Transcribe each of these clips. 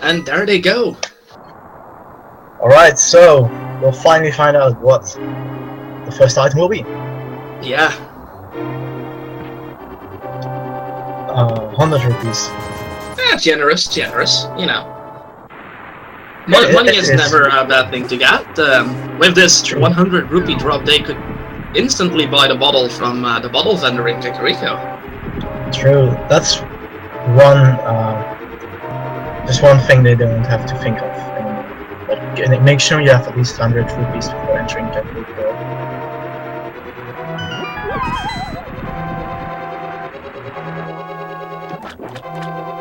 and there they go. Alright, so we'll finally find out what the first item will be. Yeah. 100 rupees. Generous, you know. Money is never a bad thing to get. With this 100 rupee drop, they could instantly buy the bottle from the bottle vendor in Kakariko. True, that's just one thing they don't have to think of anymore. But make sure you have at least 100 rupees before entering Kakariko.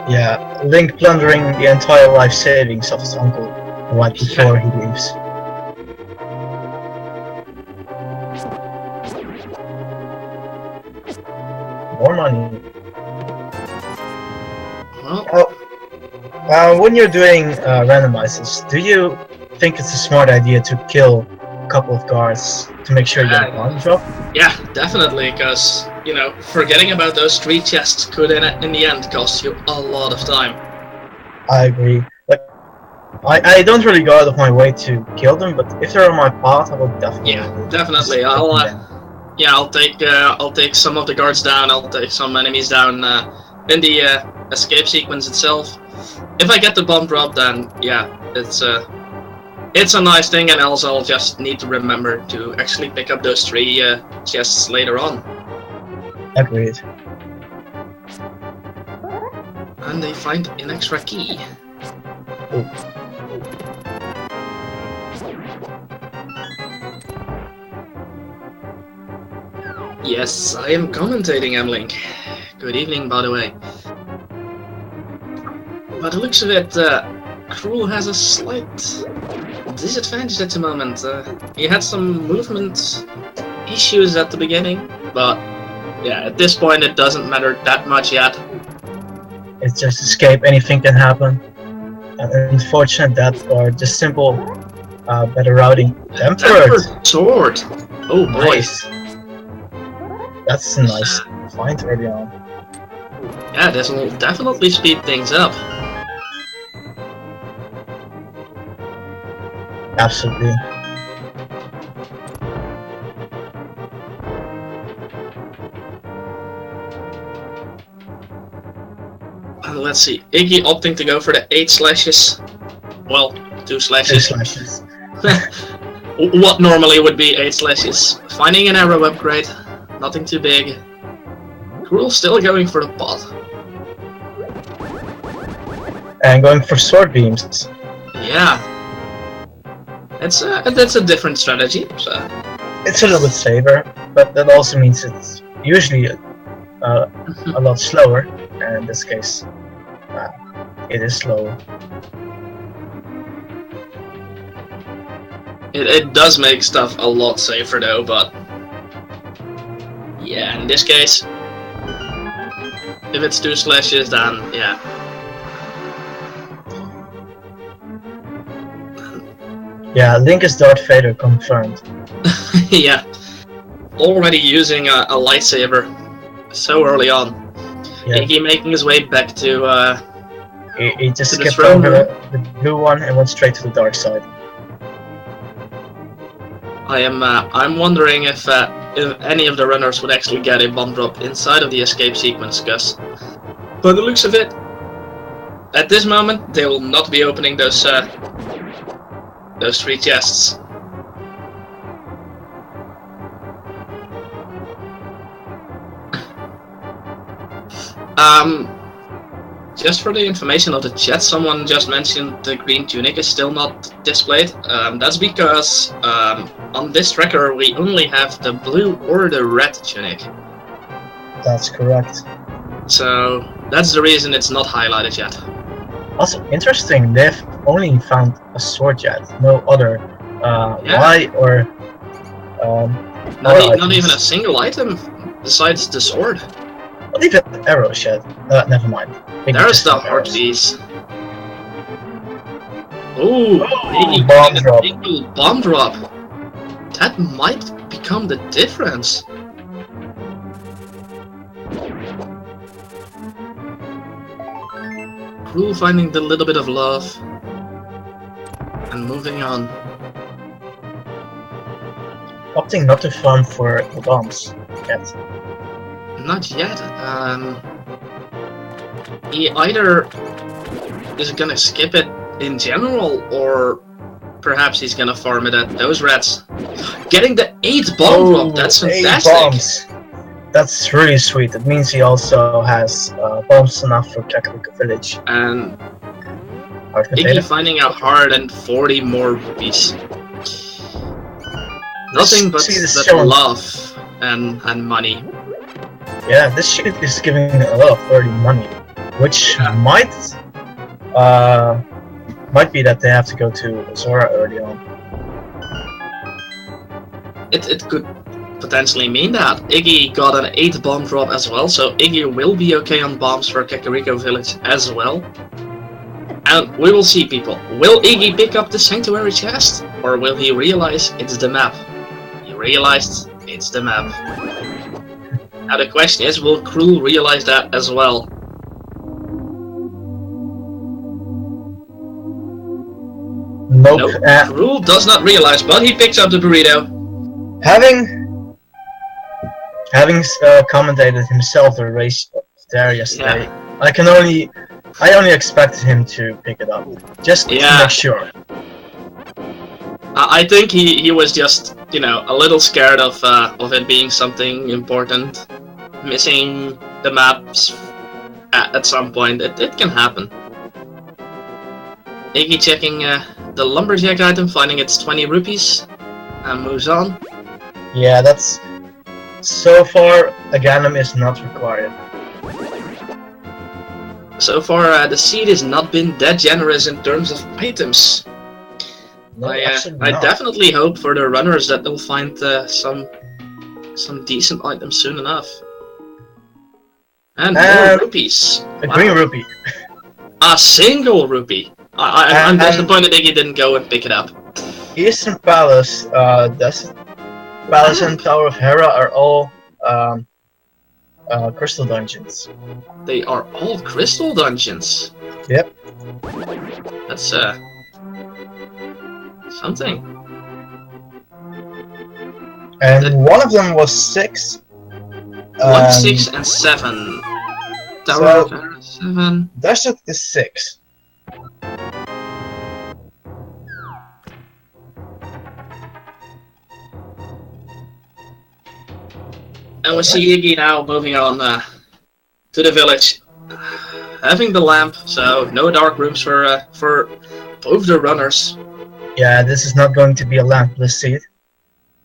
Yeah, Link plundering the entire life savings of his uncle right before he leaves. More money. Well, when you're doing randomizers, do you think it's a smart idea to kill a couple of guards to make sure you get a bomb drop? Yeah, definitely, because, you know, forgetting about those 3 chests could in the end cost you a lot of time. I agree. Like, I don't really go out of my way to kill them, but if they're on my path, I will definitely. Yeah, definitely. I'll take some of the guards down. I'll take some enemies down in the escape sequence itself. If I get the bomb drop, then yeah, it's a nice thing, and also I'll just need to remember to actually pick up those 3 chests later on. Agreed. And they find an extra key. Ooh. Yes, I am commentating, M-Link. Good evening, by the way. By the looks of it, Crrool has a slight disadvantage at the moment. He had some movement issues at the beginning, but yeah, at this point it doesn't matter that much yet. It's just escape, anything can happen. Unfortunate that, or just simple better routing. Tempered sword! Oh boy. Nice. That's a nice find early on. Yeah, this will definitely speed things up. Absolutely. Let's see, Iggy opting to go for the 8 slashes. Well, 2 slashes. 2 slashes. What normally would be 8 slashes. Finding an arrow upgrade. Nothing too big. Crrool still going for the pot. And going for sword beams. Yeah. That's a different strategy. So. It's a little bit safer, but that also means it's usually a lot slower. And in this case, it is slower. It does make stuff a lot safer though, but yeah, in this case, if it's 2 slashes, then yeah. Yeah, Link is Darth Vader confirmed. Yeah, already using a lightsaber so early on. Yeah. Iggy making his way back to he just to skipped over the blue one and went straight to the dark side. I'm wondering if any of the runners would actually get a bomb drop inside of the escape sequence, because by the looks of it, at this moment they will not be opening those 3 chests. Just for the information of the chat, someone just mentioned the green tunic is still not displayed. That's because on this tracker we only have the blue or the red tunic. That's correct. So that's the reason it's not highlighted yet. Also, interesting, they've only found a sword yet, no other Y or not even a single item besides the sword. Not even arrows yet. Never mind. There's the heart piece. Ooh, bomb drop. Bomb drop. That might become the difference. Crrool finding the little bit of love and moving on. Opting not to farm for the bombs yet. Not yet. He either is gonna skip it in general, or perhaps he's gonna farm it at those rats. Getting the 8th bomb drop, that's fantastic! 8 bombs! That's really sweet. It means he also has bombs enough for Kakariko Village. And Iggy finding out hard and 40 more rupees. Nothing but love and money. Yeah, this shit is giving a lot of early money, which might be that they have to go to Zora early on. It could potentially mean that. Iggy got an 8th bomb drop as well, so Iggy will be okay on bombs for Kakariko Village as well. And we will see, people. Will Iggy pick up the Sanctuary chest? Or will he realize it's the map? He realized it's the map. Now the question is, will Crrool realize that as well? Nope. Crrool does not realize, but he picks up the burrito. Having commentated himself the race there yesterday, I only expected him to pick it up, just to make sure. I think he was just, you know, a little scared of it being something important, missing the maps at some point. It can happen. Iggy checking the lumberjack item, finding it's 20 rupees, and moves on. Yeah, that's so far a Ganem is not required. So far, the seed has not been that generous in terms of items. No, I definitely hope for the runners that they'll find some decent items soon enough. And more rupees. A green rupee. A single rupee. I'm disappointed Iggy didn't go and pick it up. Eastern Palace, Palace and Tower of Hera are all crystal dungeons. They are all crystal dungeons. Yep. That's something. And one of them was 6. 1, 6, and 7. Tower of Hera 7. Desert is 6. And we see Iggy now moving on to the village, having the lamp, so no dark rooms for both the runners. Yeah, this is not going to be a lampless seed,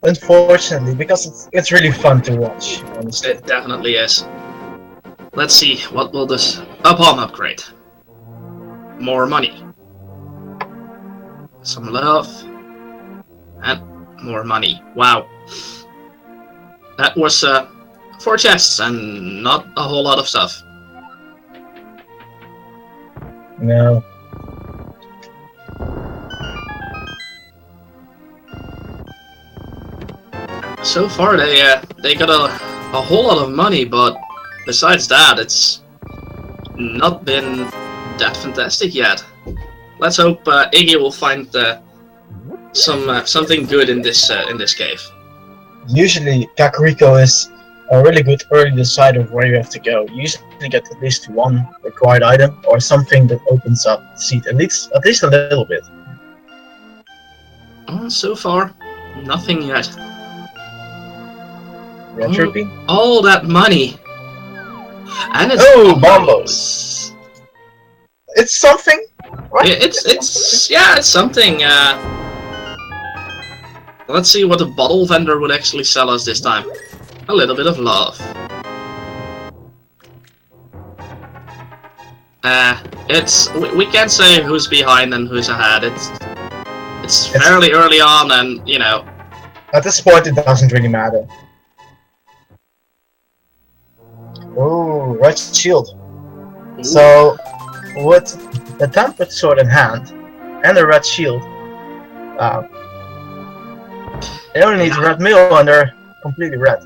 unfortunately, because it's really fun to watch. Honestly. It definitely is. Let's see, what will this bomb upgrade? More money, some love, and more money. Wow. That was 4 chests and not a whole lot of stuff. No. So far they got a whole lot of money, but besides that it's not been that fantastic yet. Let's hope Iggy will find something good in this cave. Usually, Kakariko is a really good early decider of where you have to go. You usually get at least 1 required item or something that opens up the seat, at least a little bit. So far, nothing yet. Red rupee? All that money, and it's bombos. It's something. Right? It's something. Let's see what the bottle vendor would actually sell us this time. A little bit of love. We can't say who's behind and who's ahead. It's fairly early on, and you know. At this point, it doesn't really matter. Oh, red shield. Ooh. So, with the tempered sword in hand and the red shield, they only need red mail and they're completely red.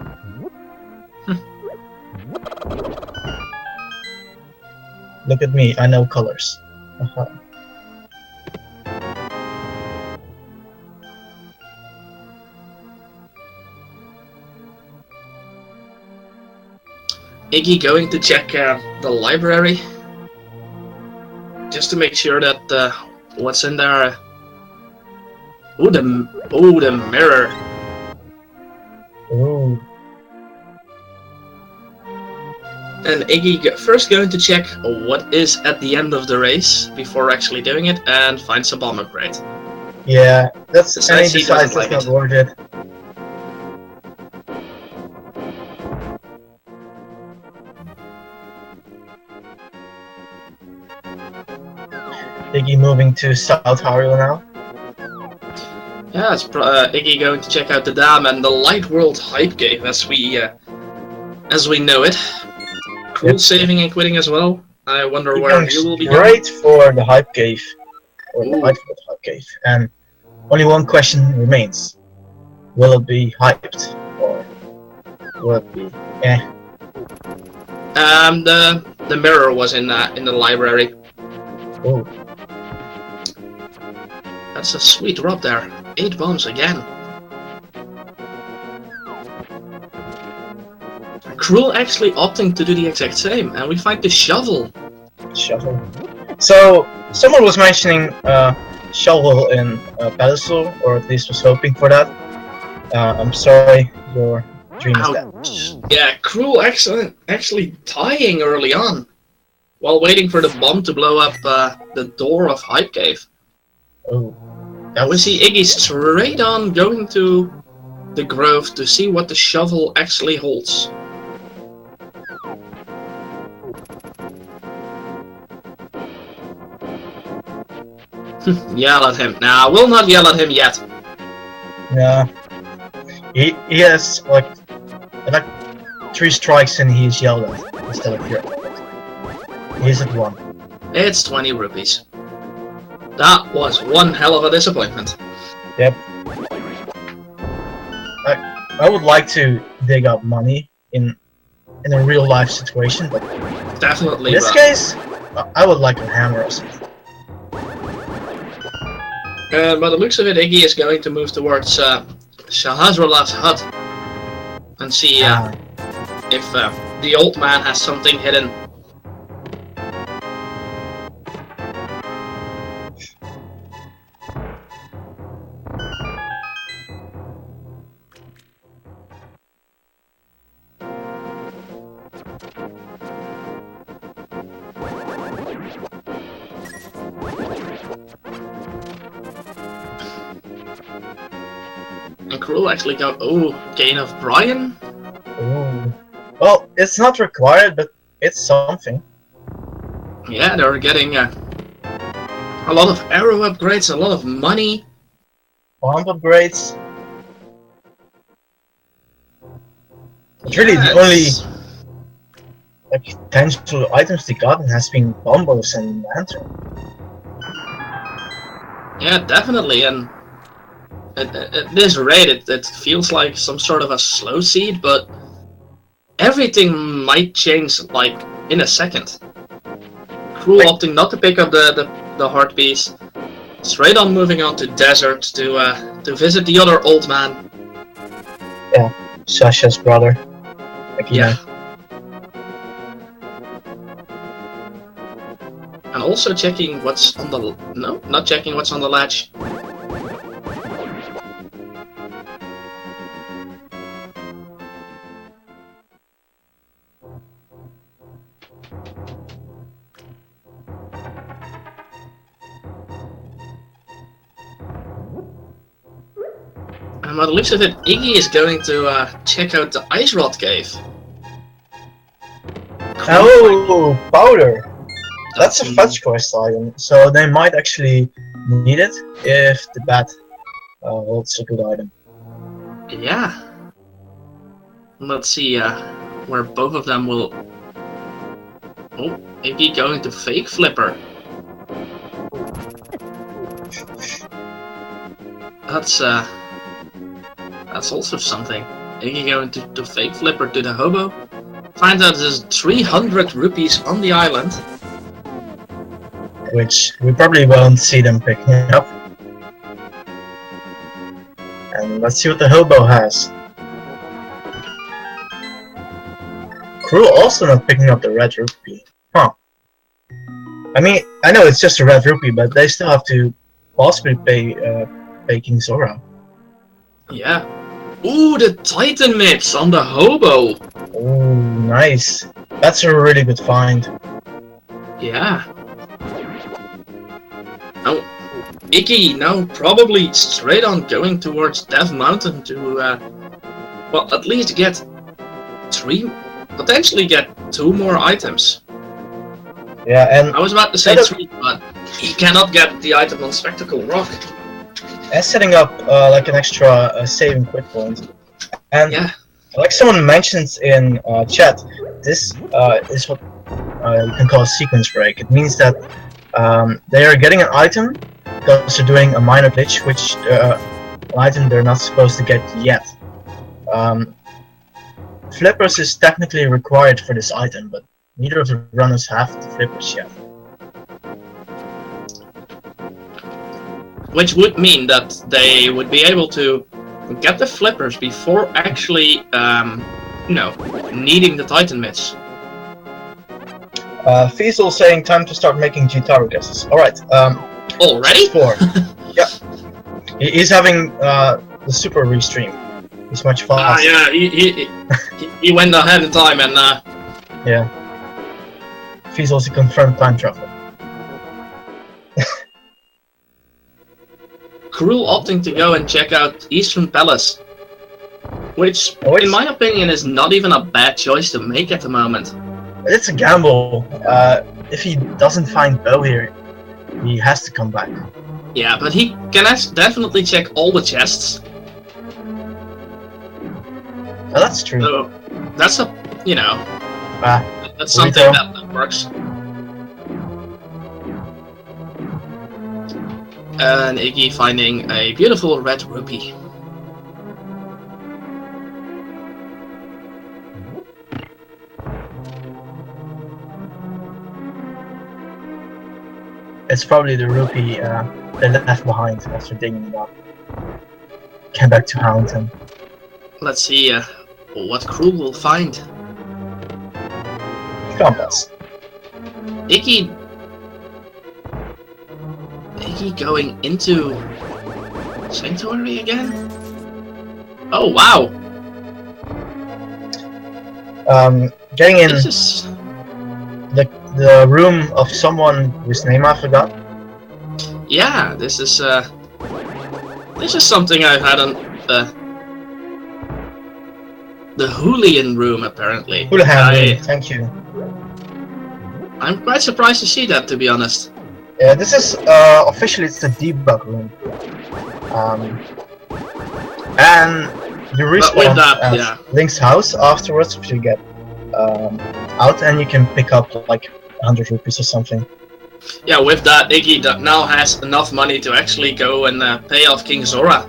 Look at me, I know colors. Iggy going to check the library just to make sure that what's in there. Oh, the mirror. Ooh. And Iggy first going to check what is at the end of the race before actually doing it and finds a bomb upgrade. Yeah, that's Besides, any decides that's not worth it. Iggy moving to South Hyrule now. Yeah, it's Iggy going to check out the dam and the Light World hype cave as we know it. Crrool saving and quitting as well. I wonder where he will be going. Great for the hype cave, or the Light World hype cave, and only one question remains: will it be hyped, or will it be eh? The mirror was in the library. Oh. That's a sweet drop there. 8 bombs again. Crrool actually opting to do the exact same, and we find the shovel. Shovel. So someone was mentioning shovel in pedestal, or at least was hoping for that. I'm sorry, your dream is dead. Yeah, Crrool actually dying early on, while waiting for the bomb to blow up the door of Hype Cave. Oh. We see Iggy straight on going to the grove to see what the shovel actually holds. Yell at him. Nah, we'll not yell at him yet. Yeah. He has like 3 strikes and he's yelled at instead of here. He's at 1. It's 20 rupees. That was one hell of a disappointment. Yep. I would like to dig up money in a real life situation, but definitely. In this case, I would like a hammer or something. By the looks of it, Iggy is going to move towards Shahazralah's hut and see if the old man has something hidden. And Crrool actually got, gain of Brian? Ooh. Well, it's not required, but it's something. Yeah, they're getting a lot of arrow upgrades, a lot of money. Bomb upgrades. It's really the only potential items they got has been bombos and lantern. Yeah, definitely, and at this rate, it feels like some sort of a slow seed, but everything might change like in a second. Crrool opting not to pick up the heart piece, straight on moving on to desert to visit the other old man. Yeah, Sasha's brother. Yeah. And also checking what's on the not checking what's on the latch. And by the looks of it, Iggy is going to check out the Ice Rod Cave. Oh, powder! That's a fetch quest item, so they might actually need it if the bat holds a good item. Yeah. Let's see where both of them will... Oh, Iggy going to Fake Flipper. That's also something. Iggy going to Fake Flipper to the hobo. Finds out there's 300 rupees on the island. which we probably won't see them picking up. And let's see what the hobo has. Crrool also not picking up the red rupee. Huh. I mean, I know it's just a red rupee, but they still have to possibly pay King Zora. Yeah. Ooh, the Titan mix on the hobo. Oh, nice. That's a really good find. Yeah. Now, Iggy now probably straight on going towards Death Mountain to, well, at least get 3, potentially get 2 more items. Yeah, and I was about to say 3, but he cannot get the item on Spectacle Rock. and setting up like an extra saving quick point. And yeah, like someone mentions in chat, this is what you can call a sequence break. It means that they are getting an item because they're doing a minor glitch, which an item they're not supposed to get yet. Flippers is technically required for this item, but neither of the runners have the flippers yet. which would mean that they would be able to get the flippers before actually, you know, needing the Titan mitts. Fiesel saying time to start making G-Tower guesses. Alright, already? 4. Yep. He's having the super restream. He's much faster. Yeah, he went ahead in time and yeah. Fiesel's a confirmed time traveler. Crrool opting to go and check out Eastern Palace, which, in my opinion, is not even a bad choice to make at the moment. It's a gamble. If he doesn't find Bo here, he has to come back. Yeah, but he can definitely check all the chests. Oh, that's true. So that's a, you know, that's something that works. And Iggy finding a beautiful red rupee. It's probably the rupee they left behind after digging it up. Came back to hound him. Let's see what Crrool will find. Compass. Iggy going into Sanctuary again? Oh wow! Getting in This is... the room of someone whose name I forgot. Yeah, this is something I've had on the Hooligan room apparently. Hooligan room, thank you. I'm quite surprised to see that, to be honest. Yeah, this is officially it's the debug room. And you respawn at Link's house afterwards if you get out, and you can pick up like 100 rupees or something. Yeah, with that, Iggy now has enough money to actually go and pay off King Zora.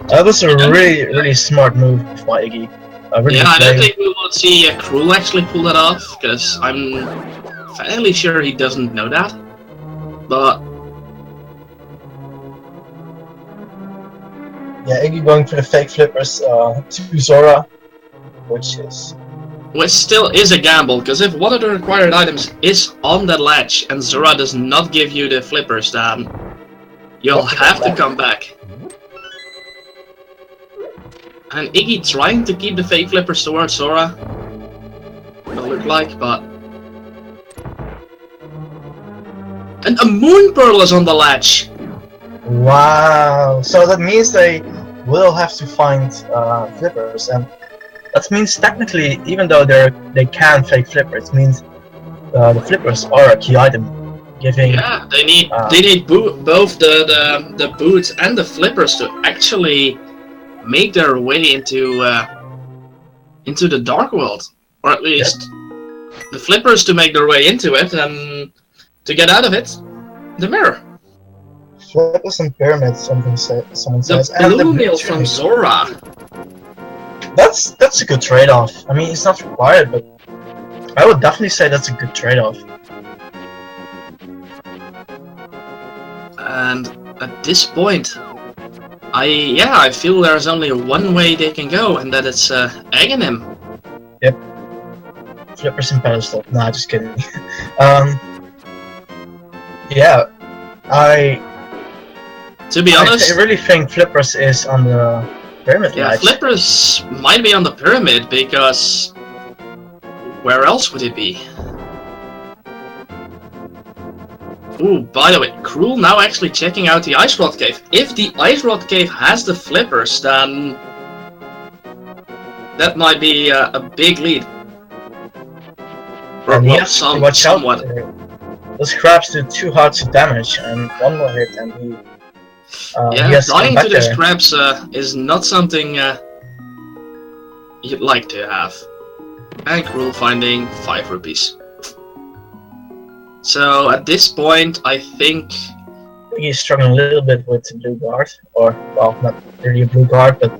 That was a really smart move by Iggy. Really I don't think we will see Crrool actually pull that off, because I'm fairly sure he doesn't know that. But yeah, Iggy going for the fake flippers to Zora, which still is a gamble, because if one of the required items is on that ledge and Zora does not give you the flippers, then you'll have to come back. And Iggy trying to keep the fake flippers towards Zora, it'll look like, but... And a moon pearl is on the ledge! Wow, so that means they will have to find flippers, and that means technically, even though they can fake flippers, it means the flippers are a key item. Giving they need both the boots and the flippers to actually make their way into the Dark World, or at least the flippers to make their way into it, and to get out of it, the mirror. Flippers and pyramids, someone says. The blue meal from Zora. That's a good trade-off. I mean, it's not required, but I would definitely say that's a good trade-off. And at this point, I feel there's only one way they can go, and that it's egging him. Yep. Flippers and pedestal. Nah, just kidding. Yeah, To be honest, I really think Flippers is on the pyramid ledge. Flippers might be on the pyramid, because where else would it be? Ooh, by the way, Crrool now actually checking out the Ice Rod Cave. If the Ice Rod Cave has the Flippers, then that might be a big lead. And he well, has to watch somewhat. out. Those crabs do 2 hearts of damage, and one more hit, and he has dying to to these crabs is not something you'd like to have. And Crrool finding 5 rupees. So at this point, I think he's struggling a little bit with the blue guard, or well, not really a blue guard, but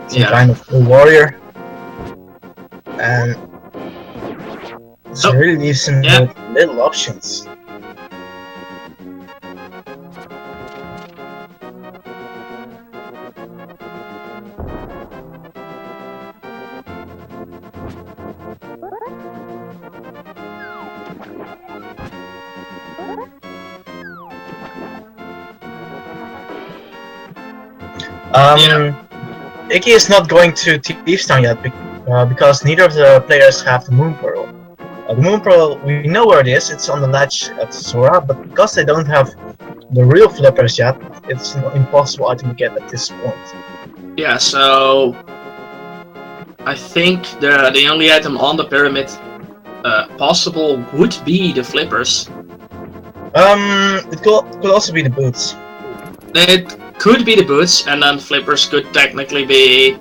some kind of blue warrior, and this really leaves him with little options. Iggy is not going to Thieves Town yet because neither of the players have the Moon Pearl. The Moon Pearl, we know where it is, it's on the ledge at Sora, but because they don't have the real Flippers yet, it's an impossible item to get at this point. Yeah, so I think the only item on the pyramid possible would be the Flippers. It could also be the boots. It could be the boots, and then Flippers could technically be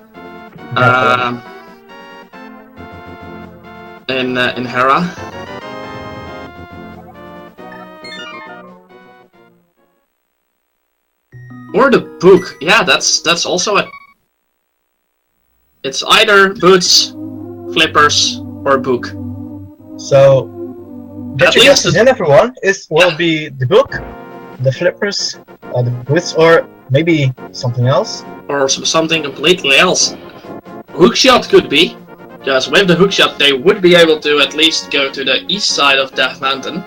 in Hera. Or the book. Yeah, that's also a. It's either boots, Flippers, or book. So get your guesses in, everyone. Will be the book, the Flippers, the boots, or maybe something else? Or something completely else. Hookshot could be, because with the hookshot they would be able to at least go to the east side of Death Mountain.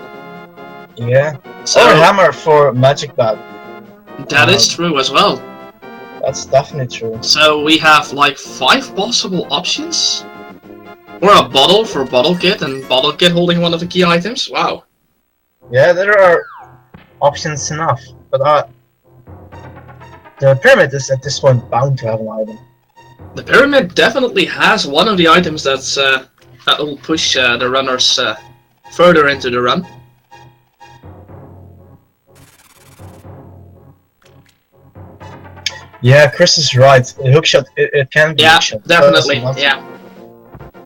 Yeah. So, or hammer for Magic Bat. That is true as well. That's definitely true. So we have like 5 possible options. Or a bottle for Bottle Kit, and Bottle Kit holding one of the key items. Wow. Yeah, there are options enough, but the pyramid is at this point bound to have an item. The pyramid definitely has one of the items that will push the runners further into the run. Yeah, Chris is right. The hookshot, it can be hookshot. Definitely, yeah.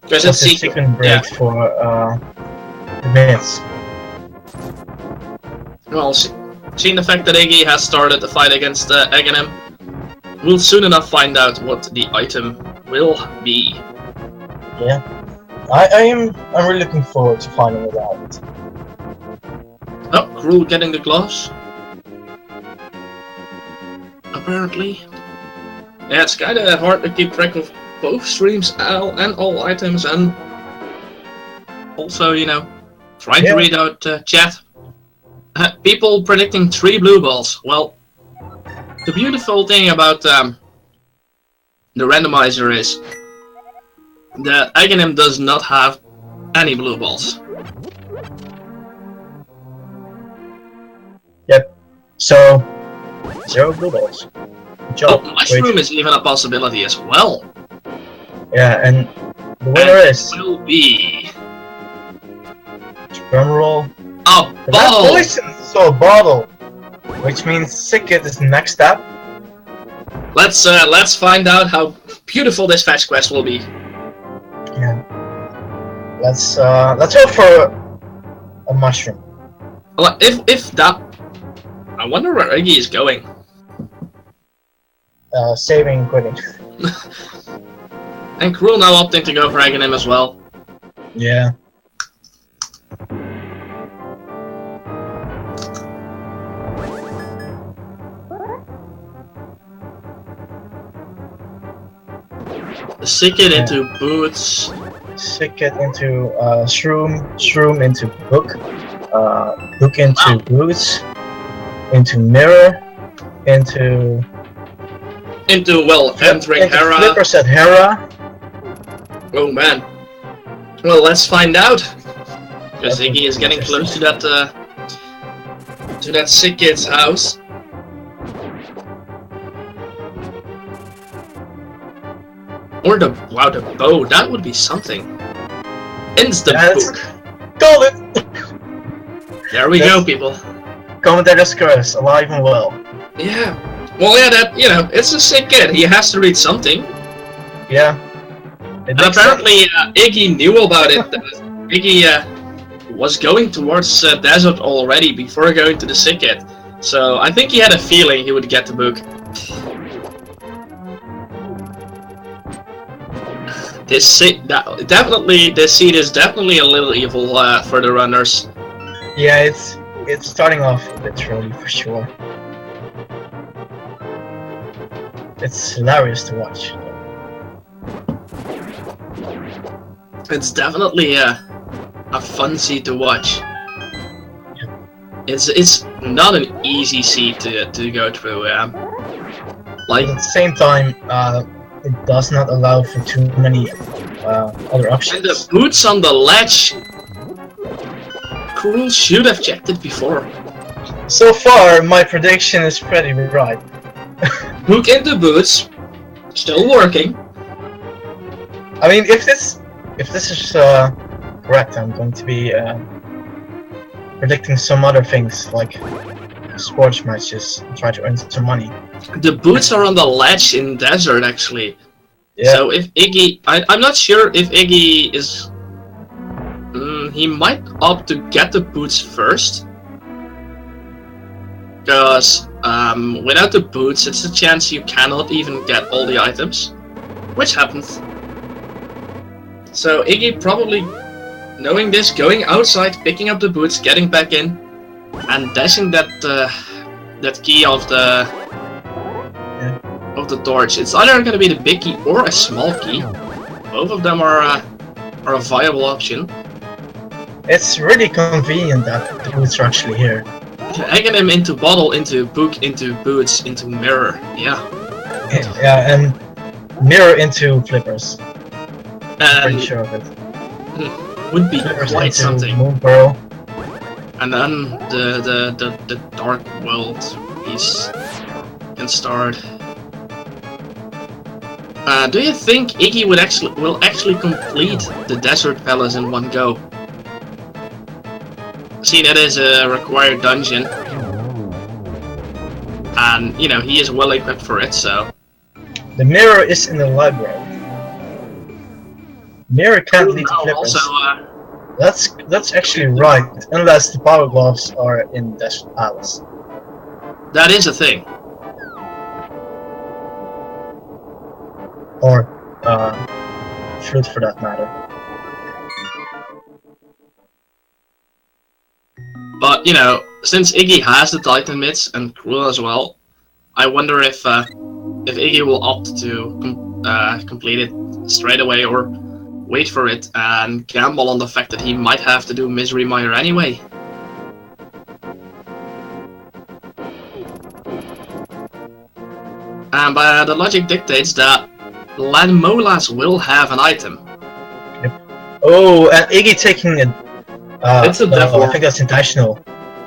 Because it's a second break for the minutes. Well, seeing the fact that Iggy has started the fight against Aghanim, we'll soon enough find out what the item will be. Yeah, I'm really looking forward to finding it out. Oh, Crrool getting the gloves. Apparently. Yeah, it's kinda hard to keep track of both streams and all items, and also, you know, trying to read out chat. People predicting 3 blue balls. Well, the beautiful thing about the randomizer is that Aghanim does not have any blue balls. Yep. So 0 blue balls. Good job. Oh, mushroom is even a possibility as well. Yeah, and the winner will be Crrool. A bottle! So a bottle! Which means Sickit is the next step. Let's find out how beautiful this fetch quest will be. Yeah. Let's hope for a mushroom. Well, if that, I wonder where Iggy is going. Saving and quitting. And Crrool now opting to go for Aghanim as well. Yeah. Sicket into boots. Sicket into shroom. Shroom into book. Book into boots. Into mirror. Into well, entering into Hera. Flippers at Hera. Oh man. Well, let's find out. Because Iggy is getting close to that sick kid's house. Or the bow, that would be something. Instant book. Call it! There we go, people. Commentator's curse, alive and well. Yeah. Well, yeah, that, you know, it's a sick kid. He has to read something. Yeah. And apparently, Iggy knew about it. Iggy was going towards desert already before going to the sick kid. So I think he had a feeling he would get the book. This scene is definitely a little evil for the runners. Yeah, it's starting off a bit early for sure. It's hilarious to watch. It's definitely a fun seed to watch. It's not an easy seed to go through. Like at the same time, it does not allow for too many other options. And the boots on the ledge. Crrool should have checked it before. So far, my prediction is pretty right. Hook into boots, still working. I mean, if this is correct, I'm going to be predicting some other things like sports matches and try to earn some money. The boots are on the ledge in desert, actually. Yeah. So if Iggy, I'm not sure if Iggy is. He might opt to get the boots first, because without the boots, it's a chance you cannot even get all the items, which happens. So Iggy probably, knowing this, going outside, picking up the boots, getting back in, and dashing that key of the torch. It's either going to be the big key or a small key. Both of them are a viable option. It's really convenient that the boots are actually here. Egging him into bottle, into book, into boots, into mirror. Yeah. Yeah, and mirror into flippers. Pretty sure of it. Would be Flippers quite something. Moon Pearl. And then the dark world piece can start. Do you think Iggy will actually complete the Desert Palace in one go? See, that is a required dungeon, and you know he is well equipped for it. So the mirror is in the library. Mirror can't lead to flippers. Also, that's actually right, unless the power gloves are in Desert Palace. That is a thing. Or fruit for that matter. But you know, since Iggy has the Titan mitts and Crrool as well, I wonder if Iggy will opt to complete it straight away or wait for it and gamble on the fact that he might have to do Misery Mire anyway. And the logic dictates that Landmolas will have an item. Yep. Oh, and Iggy taking it. It's a death warp. I think that's intentional.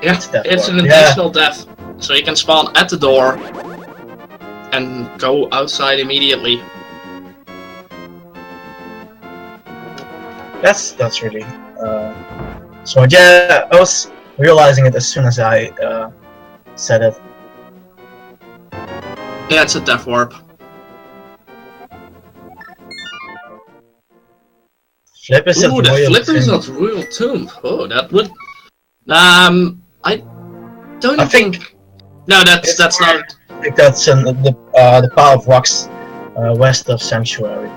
Yeah, it's an intentional death. So you can spawn at the door and go outside immediately. That's really. So yeah, I was realizing it as soon as I said it. Yeah, it's a death warp. Flippers at the Royal Flippers Tomb. at Royal Tomb. Oh, that would. I don't think. No, that's not. I think that's the pile of rocks west of Sanctuary.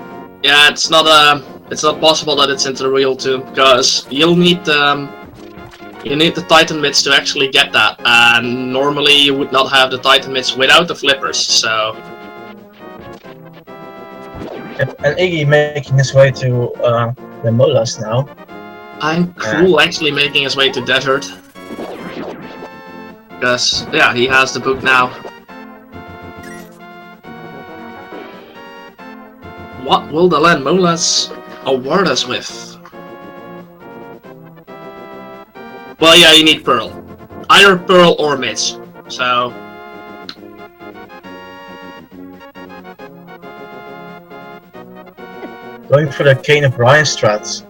Yeah, it's not possible that it's into the Royal Tomb because you'll need the Titan mitts to actually get that, and normally you would not have the Titan mitts without the flippers. So Yep, and Iggy making his way to the Molas now. I'm Crrool actually making his way to Desert. Because, yeah, he has the book now. What will the Land Molas award us with? Well, yeah, you need Pearl. Either Pearl or Mitch. So... Going for the Kane of Ryan strats.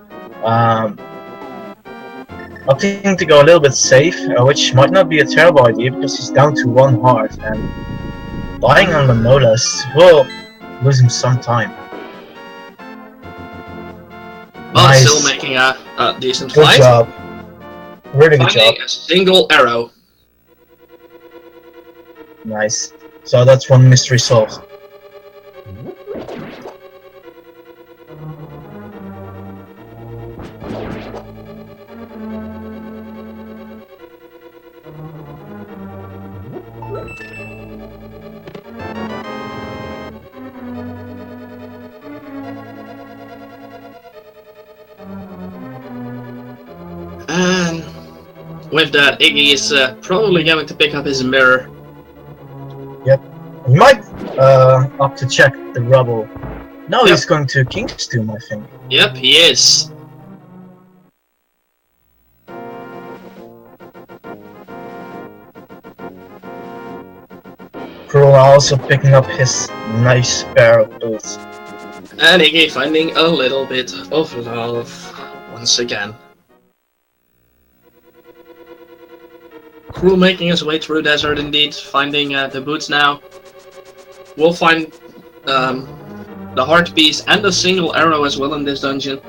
Opting to go a little bit safe, which might not be a terrible idea because he's down to 1 heart, and dying on the Molas will lose him some time. Well, Nice. still making a decent Good fight. job. Really good job. Finding a single arrow. Nice. So that's one mystery solved. And with that, Iggy is probably going to pick up his mirror. Yep. He might opt to check the rubble. No, Yep. he's going to King's Tomb, I think. Yep, he is. Crrool also picking up his nice pair of boots. And Iggy finding a little bit of love once again. Crrool making his way through Desert indeed, finding the boots now. We'll find the heart piece and a single arrow as well in this dungeon.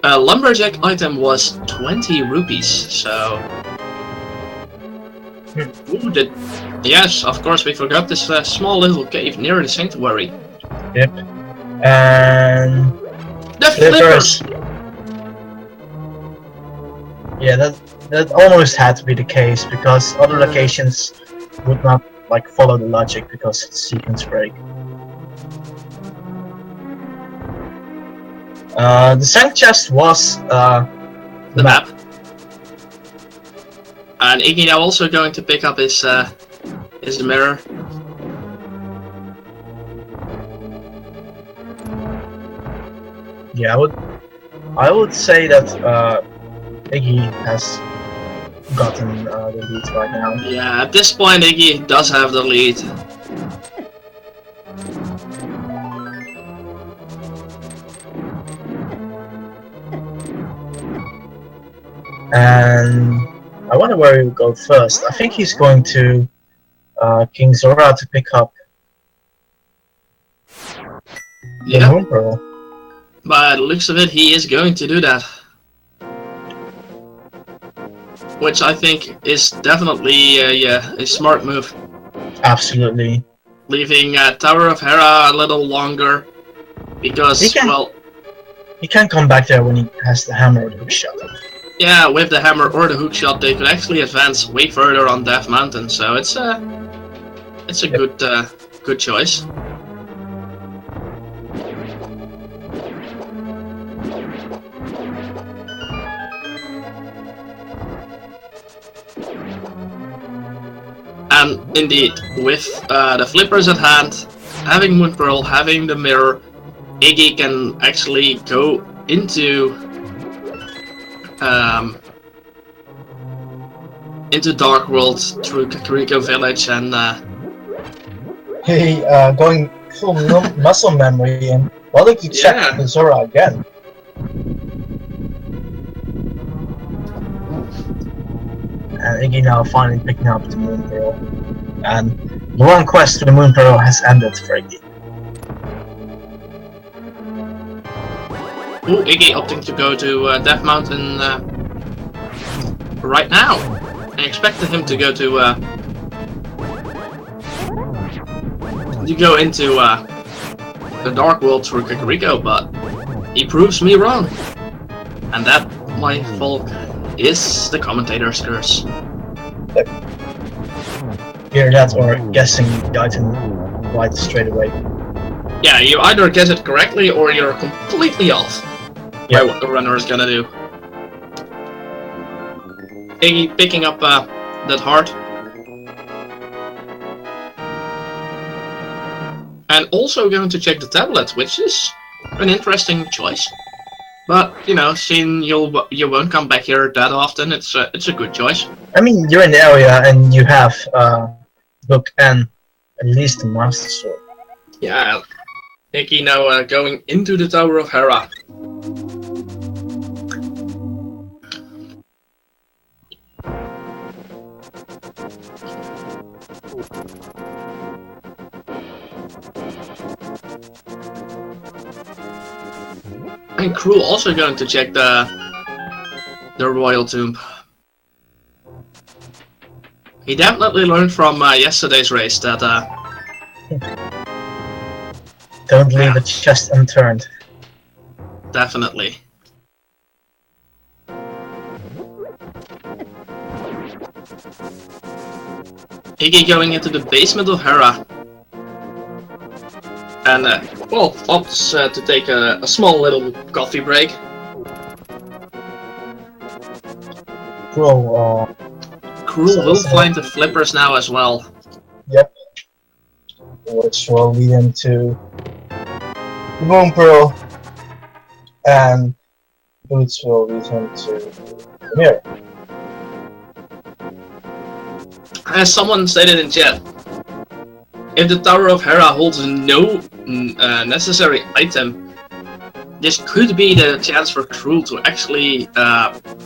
A lumberjack item was 20 rupees, so... Ooh, yes, of course we forgot this small little cave near the sanctuary. Yep. And... The flippers! Yeah, that almost had to be the case, because other locations would not like follow the logic because it's sequence break. The sank chest was The map. And Iggy now also going to pick up his mirror. Yeah, I would say that Iggy has gotten the lead right now. Yeah, at this point Iggy does have the lead. And I wonder where he will go first. I think he's going to King Zora to pick up the Moon Pearl. By the looks of it, he is going to do that. Which I think is definitely a smart move. Absolutely. Leaving Tower of Hera a little longer. Because, he can come back there when he has the hammer or the hook shot. Yeah, with the hammer or the hook shot, they could actually advance way further on Death Mountain. So it's a good choice. And indeed, with the flippers at hand, having Moon Pearl, having the mirror, Iggy can actually go into Dark World through Kakariko Village and He going full muscle memory and wanting to check the Zora again. And Iggy now finally picking up the Moon Pearl. And the long quest for the Moon Pearl has ended for Iggy. ooh, Iggy opting to go to Death Mountain right now. I expected him to go to into the Dark World through Kakariko, but he proves me wrong. And that, my folk, is the commentator's curse. Hear that or guessing the item right straight away. Yeah, you either get it correctly or you're completely off by what the runner is gonna do. Iggy picking up that heart. And also going to check the tablet, which is an interesting choice. But, you know, seeing you won't come back here that often, it's a good choice. I mean, you're in the area and you have book and at least a Master Sword. Yeah, Iggy now going into the Tower of Hera. And Crrool also going to check the Royal Tomb. He definitely learned from yesterday's race that don't leave a chest unturned. Definitely. Iggy going into the basement of Hera. And, well, opts to take a small little coffee break. Crrool will find the flippers now as well. Yep. Which will lead him to the Bone Pearl, and Boots will lead him to the mirror. As someone stated in chat, if the Tower of Hera holds no necessary item, this could be the chance for Crrool to actually,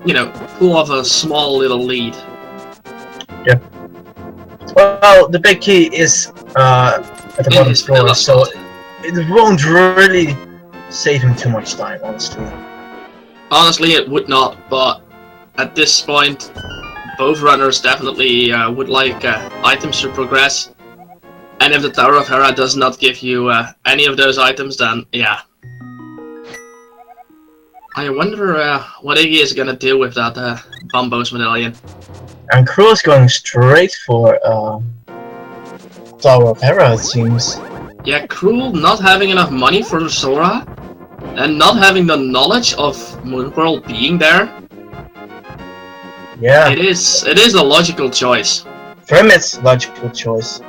you know, pull off a small little lead. Yep. Well, the big key is at the bottom floor, so it won't really save him too much time, honestly. Honestly, it would not, but at this point, both runners definitely would like items to progress. And if the Tower of Hera does not give you any of those items, then yeah. I wonder what Iggy is gonna do with that Bambos medallion. And Crrool is going straight for Tower of Hera, it seems. Yeah, Crrool not having enough money for the Zora, and not having the knowledge of Moonpearl being there. Yeah. It is a logical choice. For him, it's a logical choice.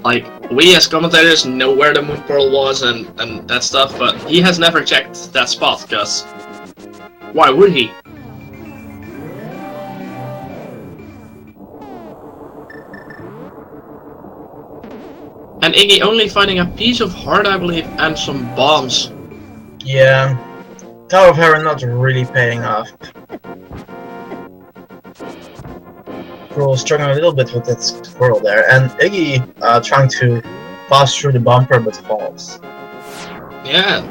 Like, we as commentators know where the Moonpearl was and that stuff, but he has never checked that spot, because why would he? And Iggy only finding a piece of heart, I believe, and some bombs. Yeah. Tower of Hera not really paying off. Crrool struggling a little bit with that squirrel there, and Iggy trying to pass through the bumper but falls. Yeah.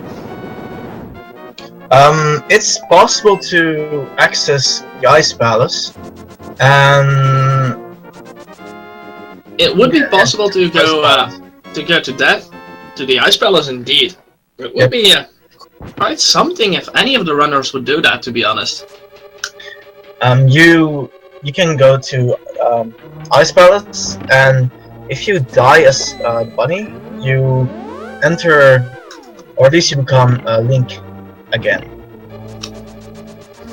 It's possible to access the Ice Palace, and it would be possible to go to the Ice Palace indeed. It would be quite something if any of the runners would do that, to be honest. You can go to Ice Palace, and if you die as Bunny, you enter, or at least you become Link again.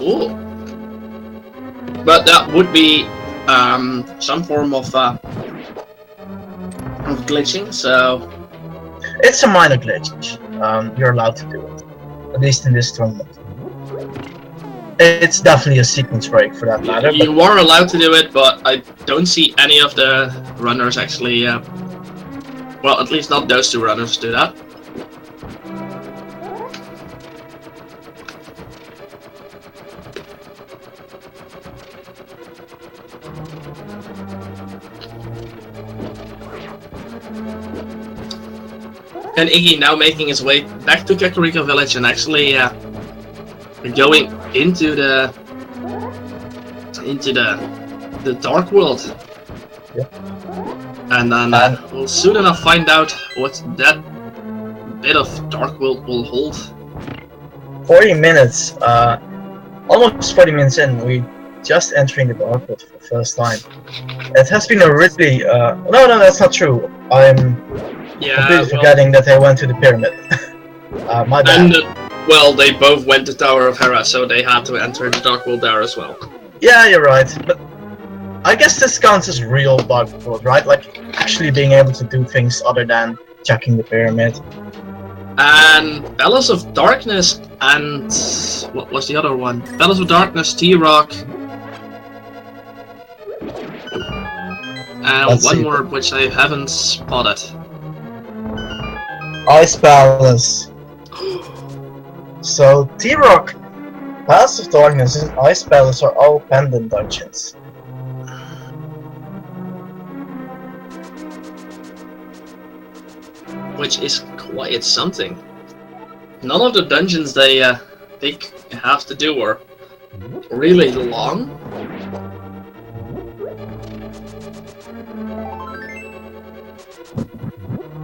Ooh. But that would be some form of glitching, so... It's a minor glitch. You're allowed to do it, at least in this tournament. It's definitely a sequence break for that matter. You are allowed to do it, but I don't see any of the runners actually... well, at least not those two runners do that. And Iggy now making his way back to Kakariko Village and actually going into the dark world. Yeah. And then we'll soon enough find out what that bit of dark world will hold. 40 minutes, almost 40 minutes in, we just entering the dark world for the first time. It has been a really, no, that's not true. I'm Yeah, completely forgetting that they went to the pyramid. My bad. And, well, they both went to Tower of Hera, so they had to enter the Dark World there as well. Yeah, you're right, but I guess this counts as real Dark World, right? Like, actually being able to do things other than checking the pyramid. And Bellows of Darkness and... what was the other one? Bellows of Darkness, T-Rock... and Let's one see. more which I haven't spotted. Ice Palace. So, T-Rock, Palace of Darkness, and Ice Palace are all pendant dungeons. Which is quite something. None of the dungeons they have to do are really long.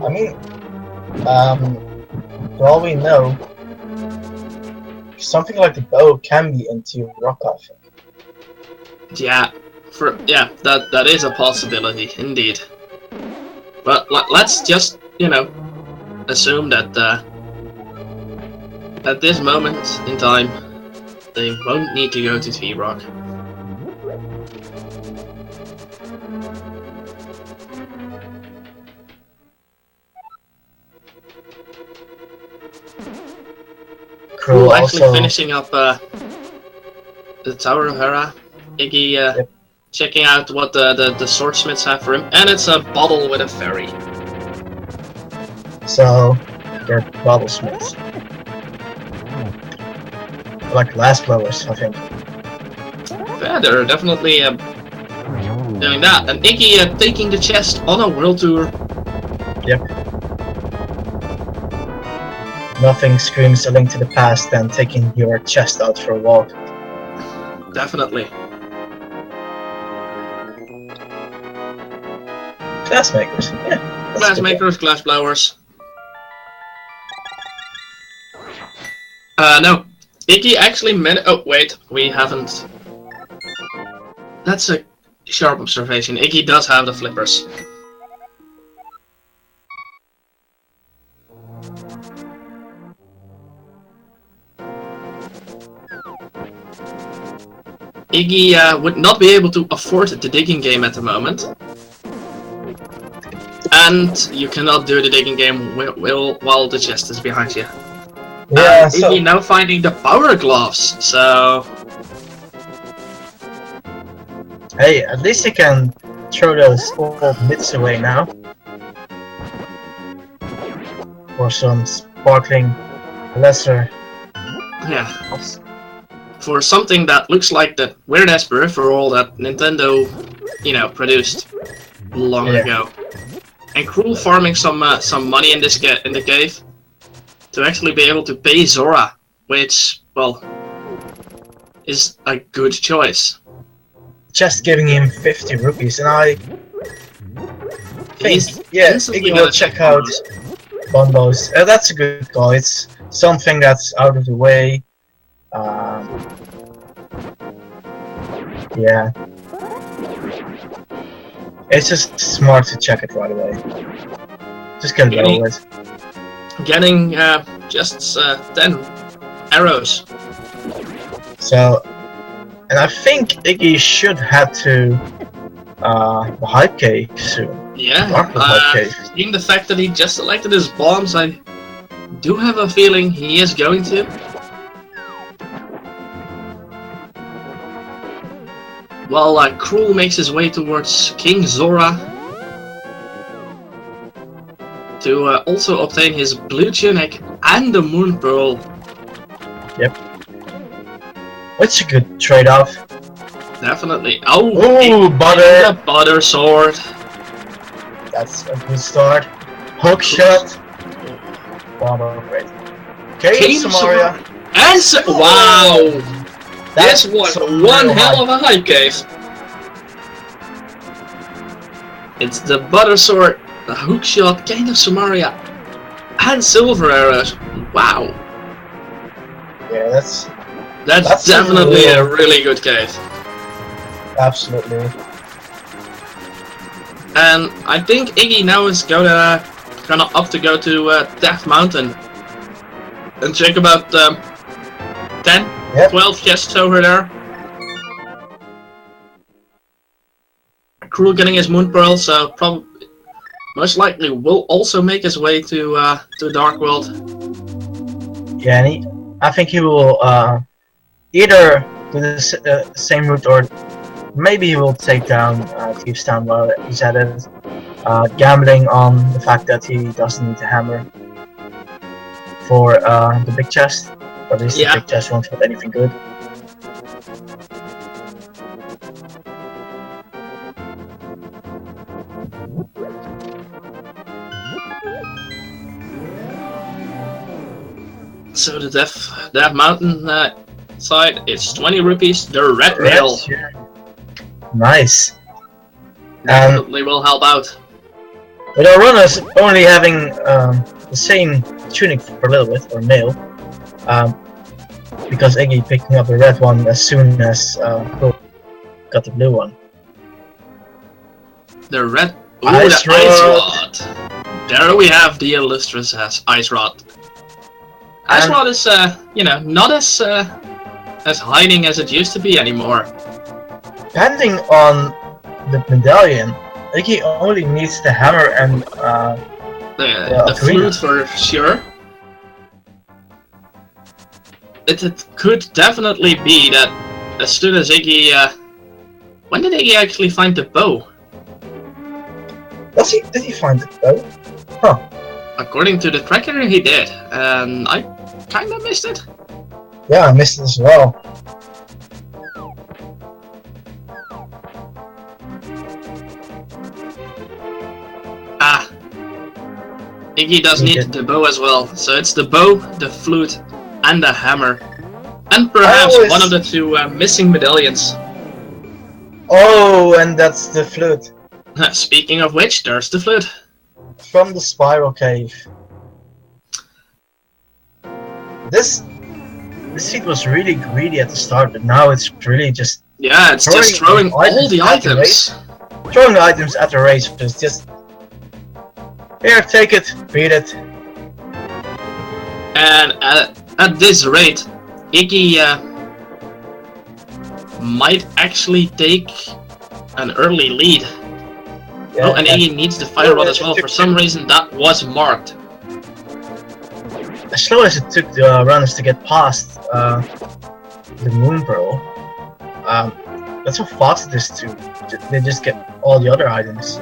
I mean, for all we know, something like the bow can be in T-Rock, I think. Yeah, that is a possibility indeed. But let's just, you know, assume that at this moment in time, they won't need to go to T-Rock. Crrool Actually also finishing up the Tower of Hera. Iggy Yep. checking out what the swordsmiths have for him, and it's a bottle with a fairy. So, they're bottlesmiths. Like glass blowers, I think. Yeah, they're definitely doing that. And Iggy taking the chest on a world tour. Yep. Nothing screams a link to the past than taking your chest out for a walk. Definitely. Glass makers, yeah. that's Glass good. makers, glass blowers. No. Iggy actually oh, wait, we haven't. That's a sharp observation. Iggy does have the flippers. Iggy would not be able to afford the digging game at the moment. And you cannot do the digging game while the chest is behind you. Yeah, so Iggy now finding the power gloves, so... hey, at least you can throw those old bits away now. For some sparkling lesser. Yeah. For something that looks like the weird-ass peripheral that Nintendo, you know, produced long ago. And Crrool farming some money in this in the cave to actually be able to pay Zora, which, well, is a good choice. Just giving him 50 rupees, and I think, yeah, Iggy will check out Bonbo's. That's a good call. It's something that's out of the way. Yeah. It's just smart to check it right away. Just get it over with. Getting just 10 arrows. So, and I think Iggy should head to the Hype Cave soon. Yeah, Hype Cave. seeing the fact that he just selected his bombs, I do have a feeling he is going to. While Crrool makes his way towards King Zora to also obtain his blue tunic and the moon pearl. Yep. Which a good trade-off. Definitely. Oh, ooh, butter! The butter sword. That's a good start. Hook shot. Wow, great. King Samaria. And wow! That's This was one hell of a hype cave. It's the butter sword, the hook shot, King of Samaria, and silver arrows. Wow. Yeah, that's definitely a really good cave. Absolutely. And I think Iggy now is gonna gonna opt to go to Death Mountain and check about 10, 12 chests over there. Crrool getting his Moon Pearl, so probably most likely will also make his way to Dark World. Yeah, and I think he will either do the same route, or maybe he will take down Thieves Town while he's at it, gambling on the fact that he doesn't need the hammer for the big chest. Or at least the big chest won't have anything good. So the Death Mountain side is 20 rupees. The red mail. Yeah. Nice. Definitely will help out. With our runners only having the same tunic for a little bit, or mail, because Iggy picking up the red one as soon as Crrool got the blue one. The red. Ooh, Ice Rod. There we have the illustrious Ice Rod. Ice Rod is, you know, not as hiding as it used to be anymore. Depending on the medallion, Iggy only needs the hammer and the flute for sure. It could definitely be that as soon as Iggy, when did Iggy actually find the bow? Did he find the bow? Huh. According to the tracker, he did, and I kinda missed it. Yeah, I missed it as well. Iggy does need the bow as well, so it's the bow, the flute, and the hammer. And perhaps one of the two missing medallions. Oh, and that's the flute. Speaking of which, there's the flute. From the Spiral Cave. This seed was really greedy at the start, but now it's really just... Yeah, it's just throwing all the items. Throwing the items at the race, it's just... Here, take it, beat it. And at this rate, Iggy might actually take an early lead. Yeah, oh, and Iggy needs the Fire Rod as well. For some reason, that was marked. As slow as it took the runners to get past the Moon Pearl, that's how fast it is too. They just get all the other items.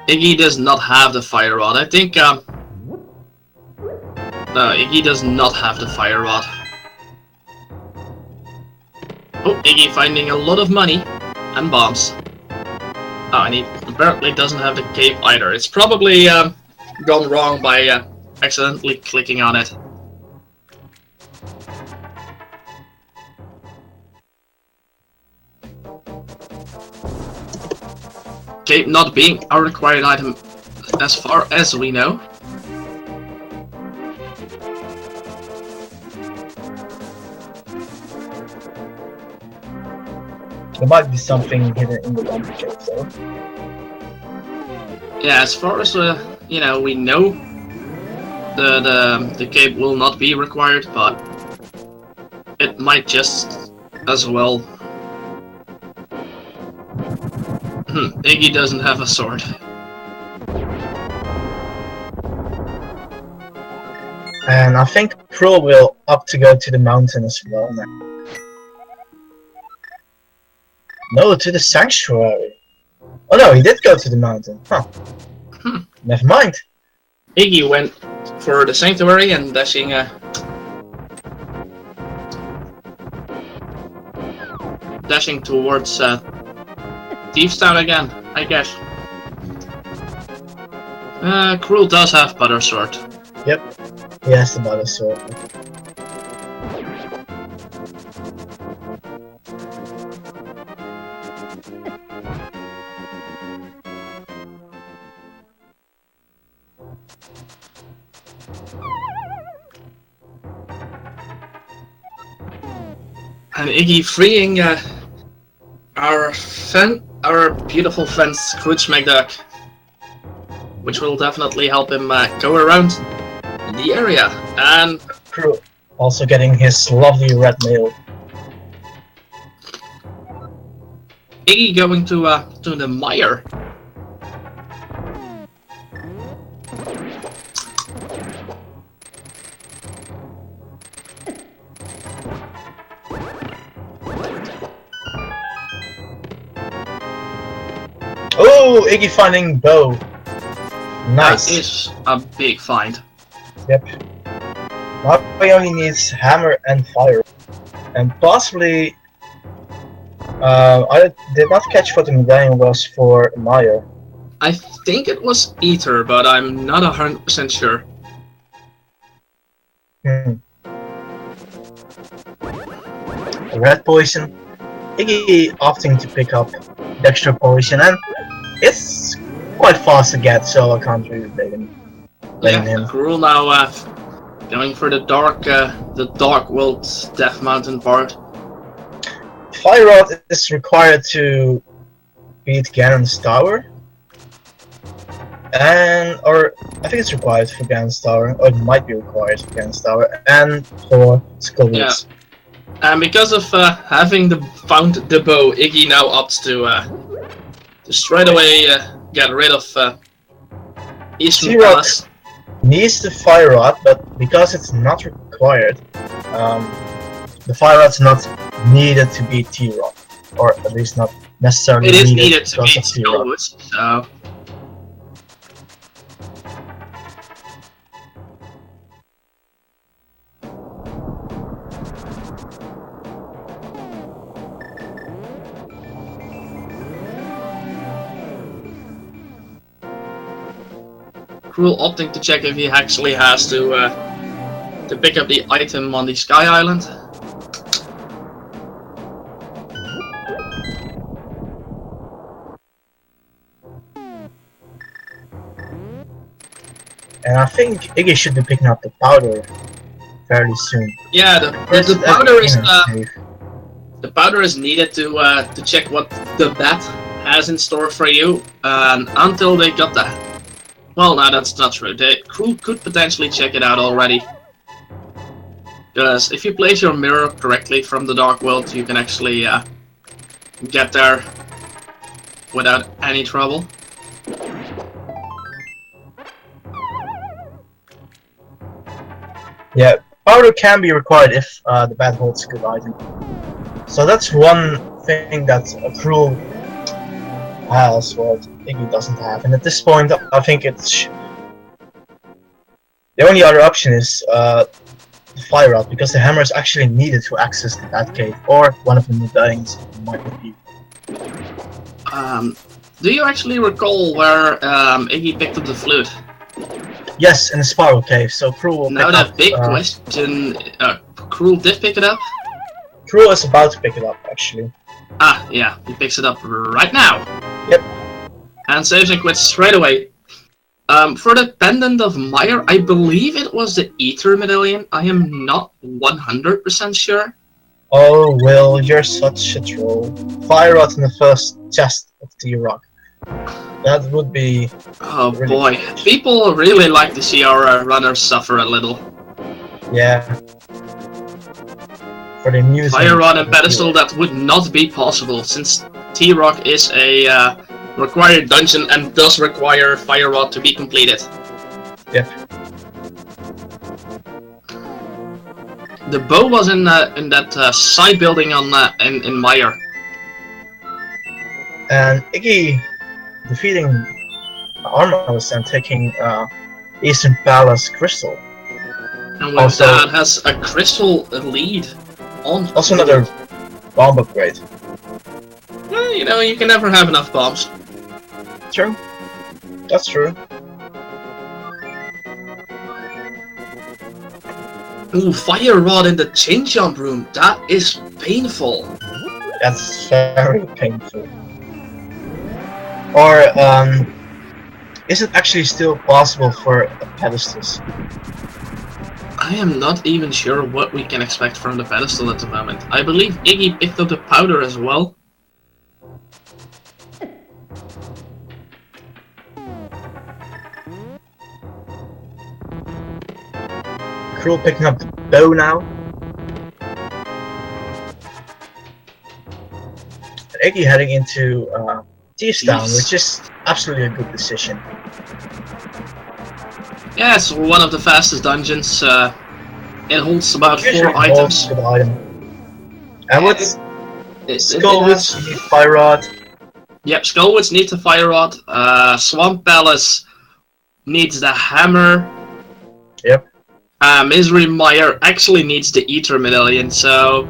Iggy does not have the Fire Rod. I think, no, Iggy does not have the Fire Rod. Oh, Iggy finding a lot of money and bombs. Oh, and he apparently doesn't have the cape either. It's probably gone wrong by accidentally clicking on it. Cape not being a required item as far as we know. There might be something hidden in the lumber cave though. Yeah, as far as you know, we know the cape will not be required, but it might just as well. Iggy doesn't have a sword. And I think Crrool will opt to go to the mountain as well now. No, to the sanctuary. Oh no, he did go to the mountain. Huh. Never mind. Iggy went for the sanctuary and dashing towards Thieves Town again, I guess. Crrool does have Butter Sword. Yep, he has the Butter Sword. And Iggy freeing our our beautiful friend Scrooge McDuck, which will definitely help him go around the area. And Crrool also getting his lovely red mail. Iggy going to the mire. Oh, Iggy finding bow. Nice. That is a big find. Yep. Now he only needs hammer and fire. And possibly... I did not catch what the medallion was for Maya. I think it was ether, but I'm not 100% sure. Red poison. Iggy opting to pick up the extra poison, and it's quite fast to get, so I can't really blame him. Crrool now going for the dark world Death Mountain part. Fire Rod is required to beat Ganon's tower, or I think it's required for Ganon's tower, or it might be required for Ganon's tower, and for Skullwoods. Yeah. And because of having found the bow, Iggy now opts to straight away get rid of Eastern Palace. Needs the Fire Rod, but because it's not required, the Fire Rod's not needed to beat T-Rock, or at least not necessarily needed to beat Skullwoods, so... Crrool opting to check if he actually has to pick up the item on the Sky Island. And I think Iggy should be picking up the powder fairly soon. Yeah, the powder is needed to check what the bat has in store for you, and until they got that. Well, no, that's not true. Crrool could potentially check it out already. Because if you place your mirror correctly from the Dark World, you can actually get there without any trouble. Yeah, powder can be required if the bat holds a good item. So that's one thing that Crrool has, what Iggy doesn't have. And at this point, I think it's... the only other option is the Fire Rod, because the hammer is actually needed to access the Batcave, or one of the medallions might be. Do you actually recall where Iggy picked up the flute? Yes, in the Spiral Cave, so Crrool will now pick that up, big question, Crrool did pick it up? Crrool is about to pick it up, actually. Ah, yeah, he picks it up right now. Yep. And saves and quits straight away. For the Pendant of Mire, I believe it was the Ether Medallion. I am not 100% sure. Oh, Will, you're such a troll. Fire Rod in the first chest of T-Rock. That would be... oh really boy, good. People really like to see our runners suffer a little. Yeah. For the music. Fire Rod and Pedestal, that would not be possible, since T-Rock is a required dungeon and does require Fire Rod to be completed. Yep. The bow was in that side building on in Mire. And Iggy defeating Armos and taking Eastern Palace Crystal. And with also, that has a crystal lead on. Also another bomb upgrade. Well, you know, you can never have enough bombs. True. That's true. Ooh, Fire Rod in the chain jump room. That is painful. That's very painful. Or, is it actually still possible for pedestals? I am not even sure what we can expect from the pedestal at the moment. I believe Iggy picked up the powder as well. Crrool picking up the bow now. And Iggy heading into Thieves Town, which is absolutely a good decision. Yeah, it's one of the fastest dungeons. It holds about Usually 4 items. Good item. And what's It Skullwoods, has- you need Fire Rod. Yep, Skullwoods needs the Fire Rod. Swamp Palace needs the Hammer. Yep. Misery Mire actually needs the Ether Medallion, so...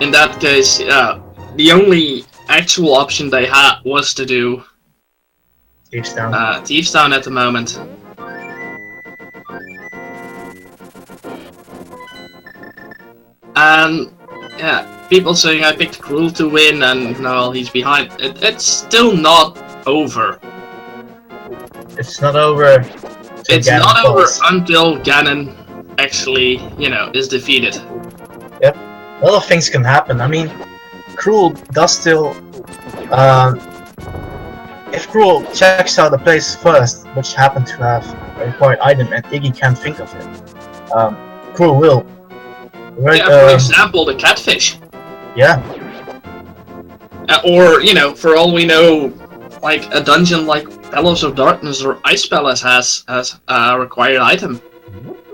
In that case, the only actual option they had was to do Thieves Town. Thieves Town at the moment. And yeah, people saying I picked Crrool to win and no, he's behind. It's still not over. It's not over. It's not over until Ganon actually, you know, is defeated. Yep. A lot of things can happen. I mean, Crrool does still... if Crrool checks out the place first, which happened to have a required item and Iggy can't think of it, Crrool will. Right, yeah, for example, the catfish. Yeah. Or, you know, for all we know, like a dungeon like Bellows of Darkness or Ice Palace has a required item.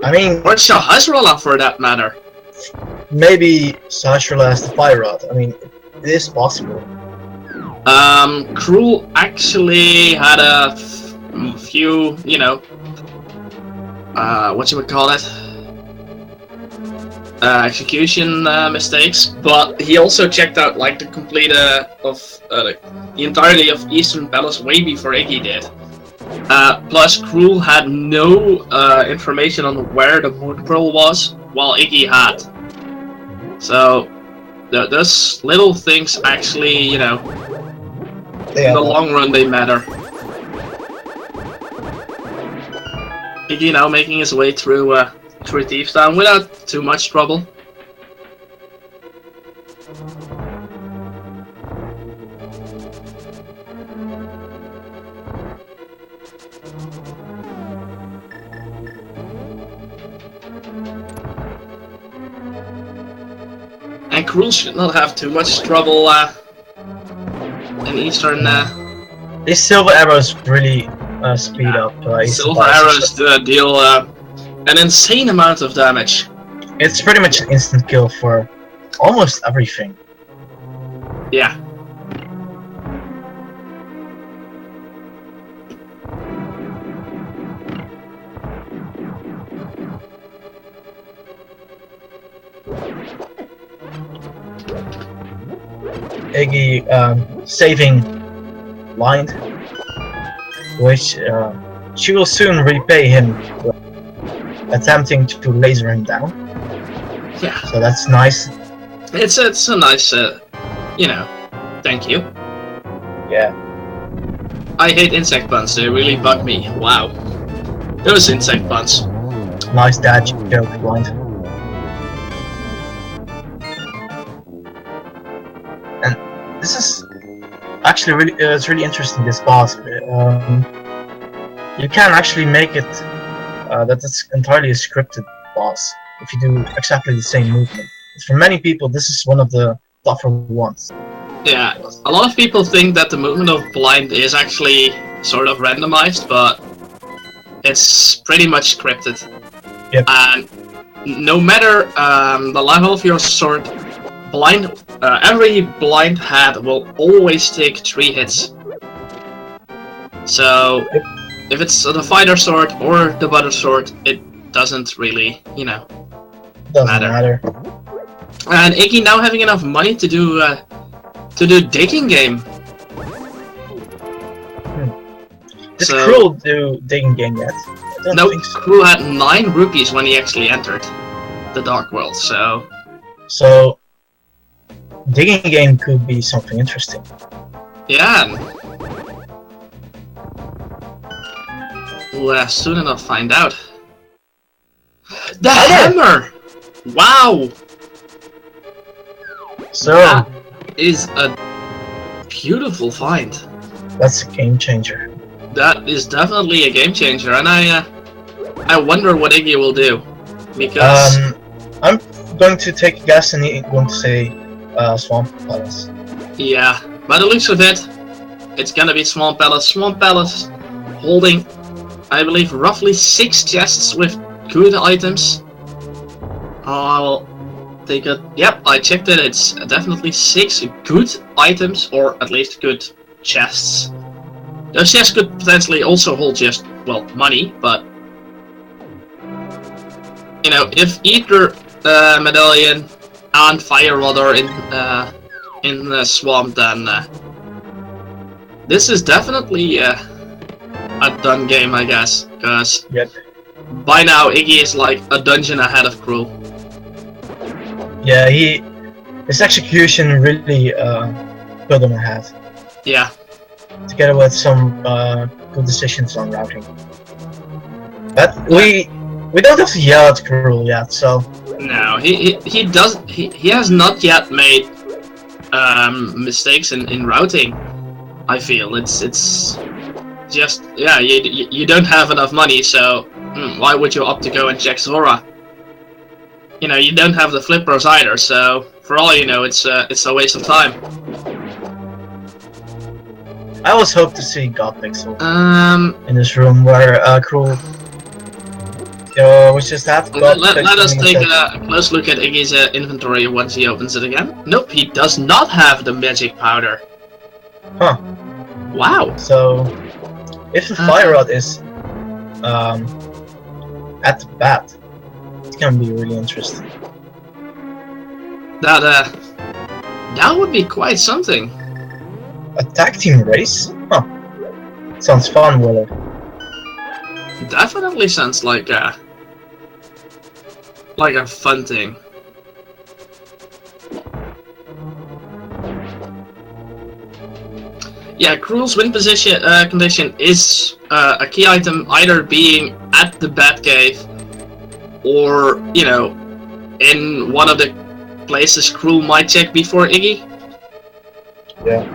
I mean... Or Shahazrala for that matter. Maybe Sashrala has the Fire Rod. I mean, it is possible. Crrool actually had a few, you know, what you would call it? Execution mistakes, but he also checked out like the complete the entirety of Eastern Palace way before Iggy did. Plus, Crrool had no information on where the Moon Pearl was, while Iggy had. So, those little things actually, you know, in the long run they matter. Iggy now making his way through Thieves Town without too much trouble. And Crrool should not have too much trouble in Eastern. These silver arrows really speed up. Silver arrows deal an insane amount of damage. It's pretty much an instant kill for almost everything. Yeah. Iggy saving Blind, which she will soon repay him, attempting to laser him down. Yeah. So that's nice. It's a nice, you know, thank you. Yeah. I hate insect puns, they really bug me. Wow. Those insect puns. Nice dad joke, Blind. And this is actually really, it's really interesting, this boss. You can actually make it that it's entirely a scripted boss if you do exactly the same movement. For many people, this is one of the tougher ones. Yeah, a lot of people think that the movement of Blind is actually sort of randomized, but it's pretty much scripted. Yep. And no matter the level of your sword, Blind, every Blind head will always take 3 hits. So, if it's the fighter sword or the butter sword, it doesn't really, you know, Doesn't matter. And Iggy now having enough money to do digging game. Did So- Crrool do digging game yet? I don't No, think so. Crrool had 9 rupees when he actually entered the Dark World, so... So, digging game could be something interesting. Yeah. We'll soon enough find out. The hammer! Wow! So, That is a beautiful find. that's a game changer. That is definitely a game changer, and I I wonder what Iggy will do, because I'm going to take a guess and he's going to say Swamp Palace. yeah, by the looks of it, it's gonna be Swamp Palace. Swamp Palace holding, I believe, roughly 6 chests with good items. I'll take it. Yep, I checked it. It's definitely 6 good items, or at least good chests. Those chests could potentially also hold just, well, money, but you know, if either Medallion and Fire Rod are in the swamp, then this is definitely a done game, I guess, because by now Iggy is like a dungeon ahead of Crrool. Yeah, his execution really put him ahead. Yeah. Together with some good decisions on routing. But we don't have to yell at Crrool yet, so. No, he has not yet made mistakes in routing. I feel it's just, yeah, you don't have enough money, so why would you opt to go and check Zora? You know, you don't have the flippers either, so for all you know, it's a waste of time. I always hope to see Godpixel in this room where Crrool was just that. Let us take a close look at Iggy's inventory once he opens it again. Nope, he does not have the magic powder. Huh. Wow. So, if the Fire Rod is at the bat, it's gonna be really interesting. That would be quite something. A tag team race? Huh. Sounds fun, Willard. Definitely sounds like a fun thing. Yeah, Crrool's win position condition is a key item either being at the Batcave or, you know, in one of the places Crrool might check before Iggy. Yeah.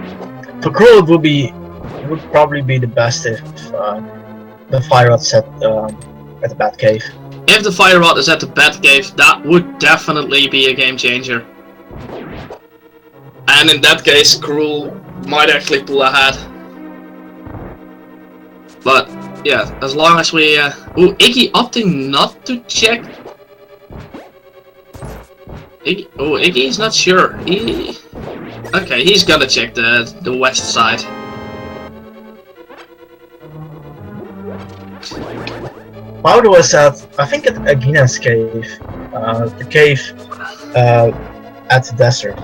For Crrool, it would probably be the best if the Fire Rod set at the Batcave. If the Fire Rod is at the Batcave, that would definitely be a game changer. And in that case, Crrool might actually pull ahead. But yeah, as long as we Iggy opting not to check. Iggy's not sure. Okay, he's gonna check the west side. Powder was at, I think, at Agina's cave. The cave at the desert.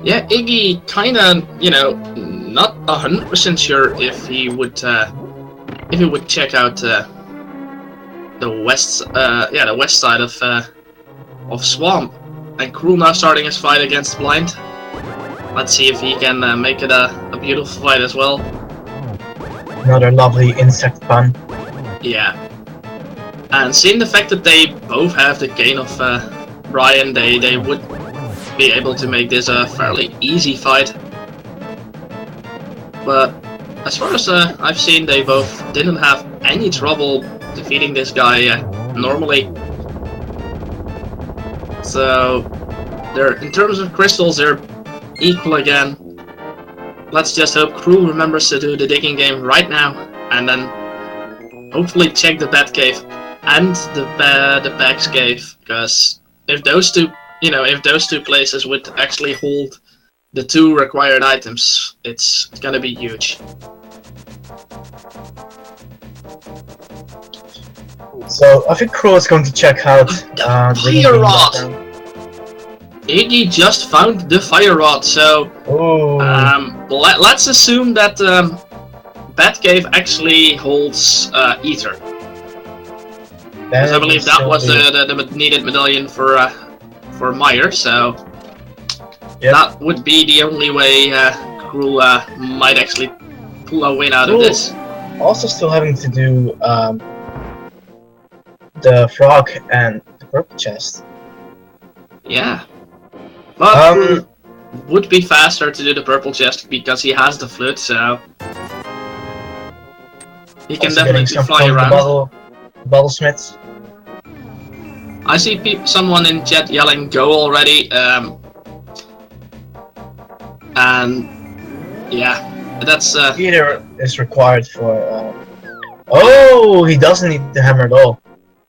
Yeah, Iggy kinda, you know, not 100% sure if he would check out the west side of Swamp. And Crrool now starting his fight against Blind. Let's see if he can make it a beautiful fight as well. Another lovely insect pun. Yeah. And seeing the fact that they both have the gain of Brian, they would be able to make this a fairly easy fight. But as far as I've seen, they both didn't have any trouble defeating this guy normally. So, in terms of crystals, they're equal again. Let's just hope Crrool remembers to do the digging game right now, and then hopefully check the Batcave and the Bag's Cave, because if those two, you know, if those two places would actually hold the 2 required items, it's gonna be huge. So I think Crrool is going to check out the Fire Rod. Iggy just found the Fire Rod, so let's assume that Batcave actually holds Ether. Because I believe that was the needed medallion for Meyer, so that would be the only way Crrool might actually pull a win out of this. Also still having to do the frog and the purple chest. Yeah. But would be faster to do the purple chest because he has the flute, so He can Also getting definitely some fly from the around. bottle smiths. I see someone in chat yelling "Go already!" And yeah, that's Either is required for. Oh, he doesn't need the hammer at all.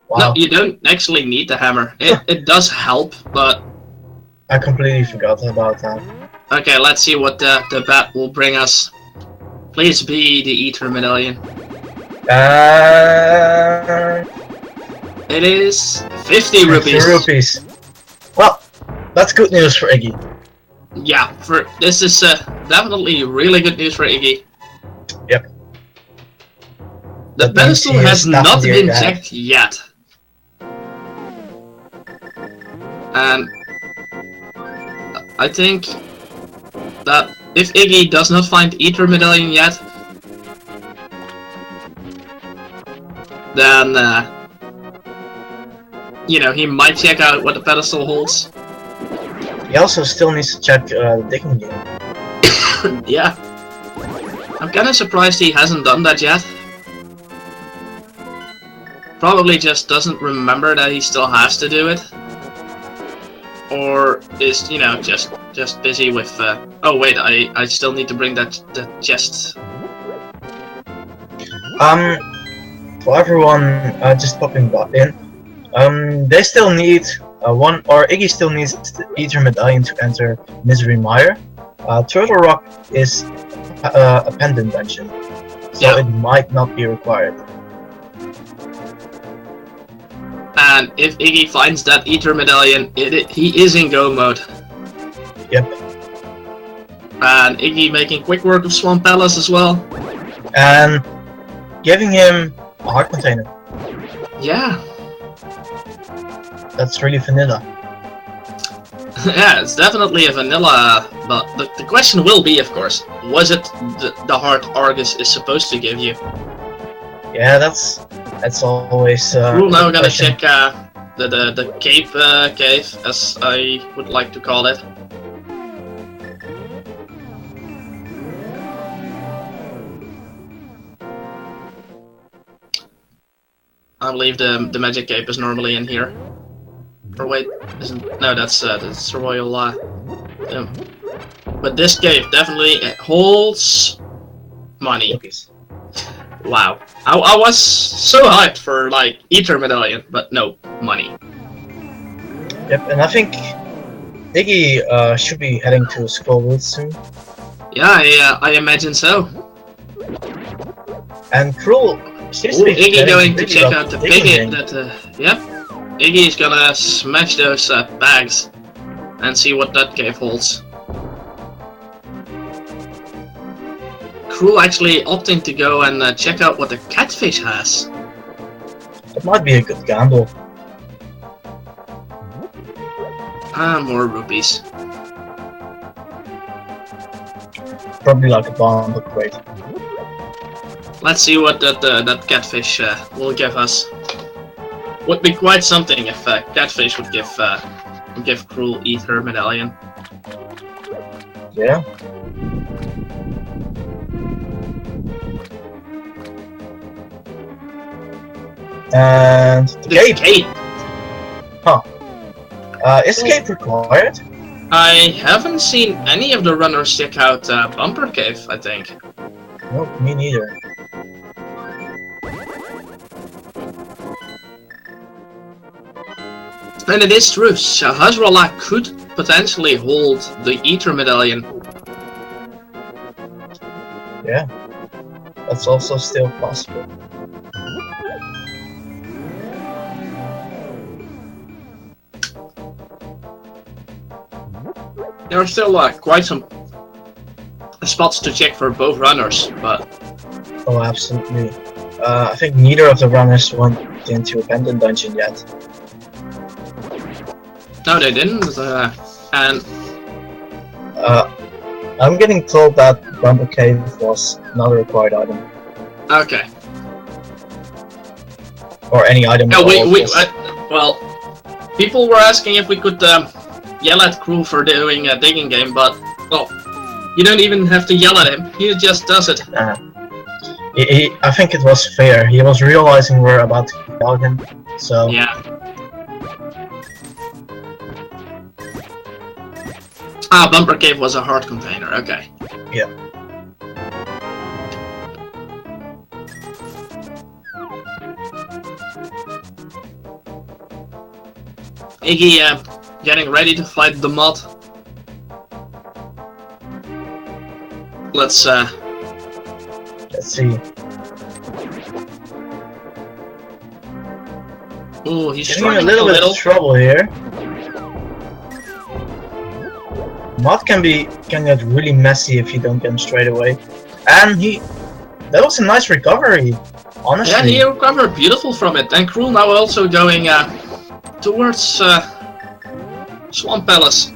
Wow. No, you don't actually need the hammer. It does help, but I completely forgot about that. okay, let's see what the bat will bring us. Please be the Ether Medallion. It is 50 rupees. 50 rupees. Well, that's good news for Iggy. Yeah, this is definitely really good news for Iggy. Yep. The pedestal has not been checked yet. And I think that if Iggy does not find Ether Medallion yet, then you know, he might check out what the pedestal holds. He also still needs to check the digging game. Yeah. I'm kinda surprised he hasn't done that yet. Probably just doesn't remember that he still has to do it. Or is, you know, just busy with oh wait, I still need to bring that chest. For everyone just popping in, they still need Iggy still needs the Ether Medallion to enter Misery Mire. Turtle Rock is a pendant dungeon, so it might not be required. And if Iggy finds that Ether Medallion, he is in go mode. Yep. And Iggy making quick work of Swamp Palace as well. And giving him a heart container. Yeah. That's really vanilla. Yeah, it's definitely a vanilla, but the question will be, of course, was it the heart Argus is supposed to give you? Yeah, that's always. We're now gonna check the cave, as I would like to call it. I believe the magic cape is normally in here. Or wait, no, that's the royal but this cave definitely holds money. Cookies. Wow, I was so hyped for like Ether Medallion, but no, money. Yep, and I think Iggy should be heading to Crrool soon. Yeah, I imagine so. And Crrool seems to be Iggy going to check out the big game. Yep. Iggy's gonna smash those bags and see what that cave holds. Crrool actually opting to go and check out what the catfish has. It might be a good gamble. More rupees. Probably like a bomb upgrade. Let's see what that catfish will give us. Would be quite something if catfish would give Crrool Ether Medallion. Yeah. And the cape. Huh. Is cape required? I haven't seen any of the runners check out Bumper Cave, I think. Nope, me neither. And it is true, Hazrallah could potentially hold the Ether Medallion. Yeah. That's also still possible. There are still quite some spots to check for both runners, but... Oh, absolutely. I think neither of the runners went into a pendant dungeon yet. No, they didn't, and... I'm getting told that Bumper Cave was not a required item. Okay. Or any item at all. Well, people were asking if we could yell at Crrool for doing a digging game, but, well, you don't even have to yell at him, he just does it. I think it was fair. He was realizing we're about to kill him, so... Yeah. Ah, Bumper Cave was a hard container, okay. Yeah. Iggy, getting ready to fight the mod. Let's see. Ooh, he's Getting in struggling a little bit of trouble here. Mod can get really messy if you don't get him straight away. And that was a nice recovery, honestly. Yeah, he recovered beautiful from it. And Crrool now also going towards Swamp Palace.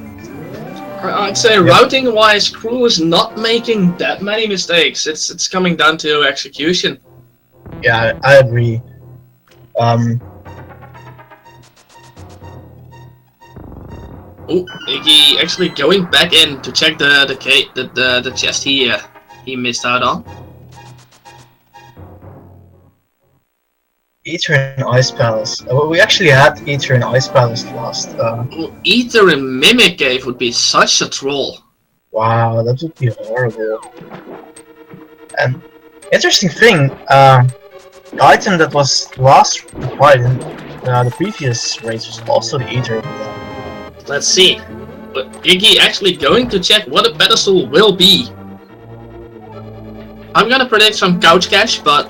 I'd say routing wise, Crrool is not making that many mistakes. It's coming down to execution. Yeah, I agree. Oh, Iggy actually going back in to check the chest he missed out on. Ether in Ice Palace. Well, we actually had Ether in Ice Palace last. Ether in Mimic Cave would be such a troll. Wow, that would be horrible. And interesting thing, the item that was last required in the previous race was also the Ether. Let's see. But Iggy actually going to check what a pedestal will be. I'm gonna predict some couch cash, but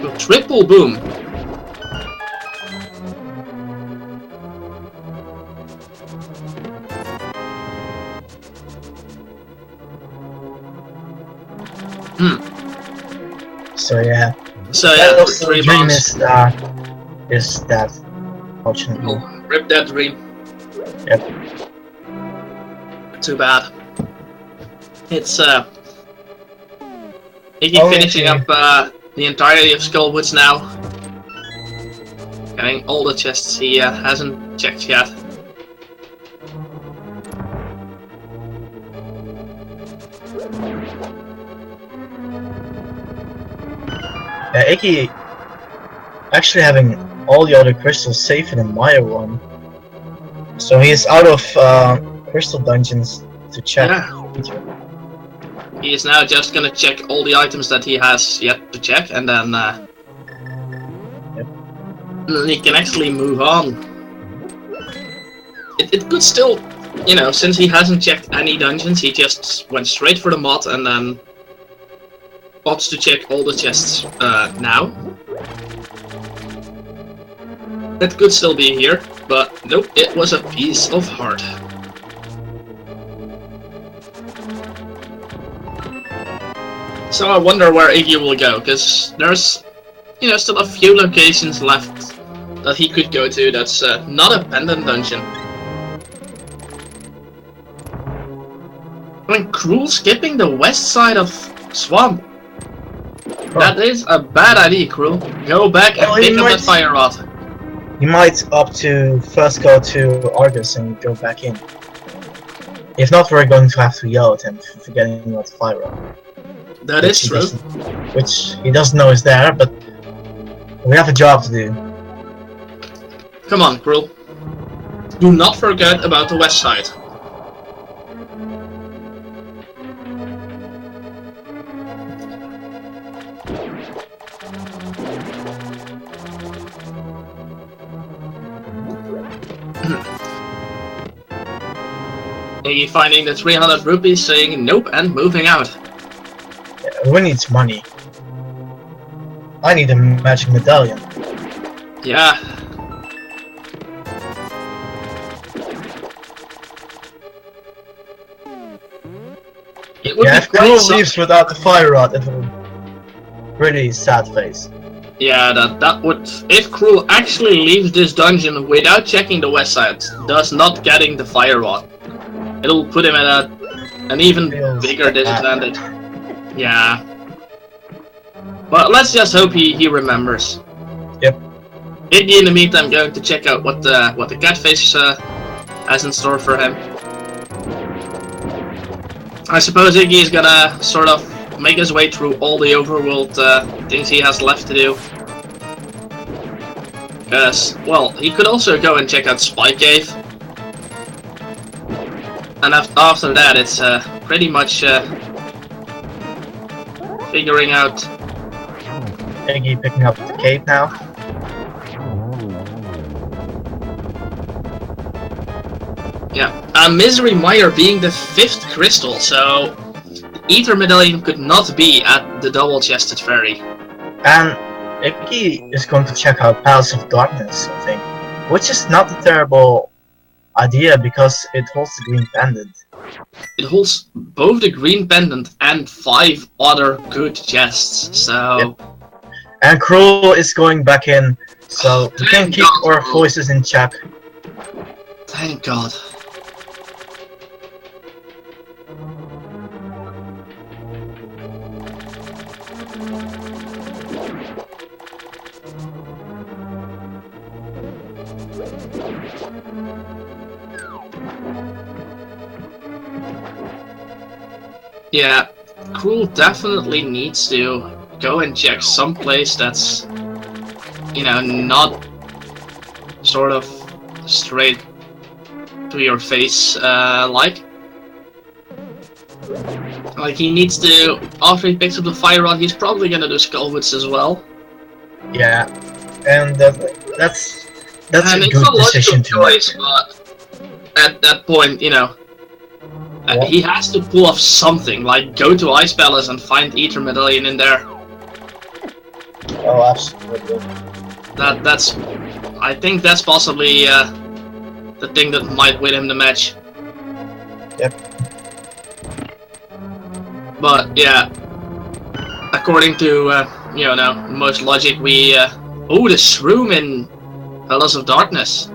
the triple boom. So yeah. So yeah, the 3 dream bombs. is that, fortunately. Oh, rip that dream. Yep. Too bad. It's Iggy Oh, finishing okay. up the entirety of Skullwoods now. Getting all the chests he hasn't checked yet. Iggy actually having all the other crystals safer than my one. So he is out of crystal dungeons to check. Yeah. He is now just gonna check all the items that he has yet to check, and then he can actually move on. It could still, you know, since he hasn't checked any dungeons, he just went straight for the mod and then opts to check all the chests now. That could still be here, but nope, it was a piece of heart. So I wonder where Iggy will go, because there's, you know, still a few locations left that he could go to that's not a pendant dungeon. I mean, Crrool skipping the west side of Swamp. That is a bad idea, Crrool. Go back and pick up that fire rod. You might opt to first go to Argus and go back in. If not, we're going to have to yell at him for forgetting about the fire rod. That is true. Which he doesn't know is there, but we have a job to do. Come on, Crrool. Do not forget about the west side. Iggy finding the 300 rupees, saying nope and moving out. Yeah, who needs money? I need a magic medallion. Yeah. It would be If quite Crrool leaves without the fire rod, it would really sad face. Yeah, that would... If Crrool actually leaves this dungeon without checking the west side, thus not getting the fire rod, it'll put him at an even bigger disadvantage. Yeah. But let's just hope he remembers. Yep. Iggy in the meantime going to check out what the catfish has in store for him. I suppose Iggy is gonna sort of make his way through all the overworld things he has left to do. Because, well, he could also go and check out Spy Cave. And after that, it's pretty much figuring out. Iggy picking up the cape now. Yeah, Misery Mire being the 5th crystal, so the Ether Medallion could not be at the double-chested fairy. And Iggy is going to check out Palace of Darkness, I think, which is not a terrible idea because it holds the green pendant. It holds both the green pendant and 5 other good chests, so... Yep. And Crrool is going back in, so we can keep our voices in check. Thank God. Yeah, Crrool definitely needs to go and check someplace that's, you know, not sort of straight to your face, like he needs to, after he picks up the fire rod, he's probably gonna do Skullwoods as well. Yeah, and that's and a good decision to make. But at that point, you know, he has to pull off something, like go to Ice Palace and find Ether Medallion in there. Oh, absolutely. That's, I think that's possibly the thing that might win him the match. Yep. But yeah, according to you know, most logic, we oh, the shroom in Palace of Darkness.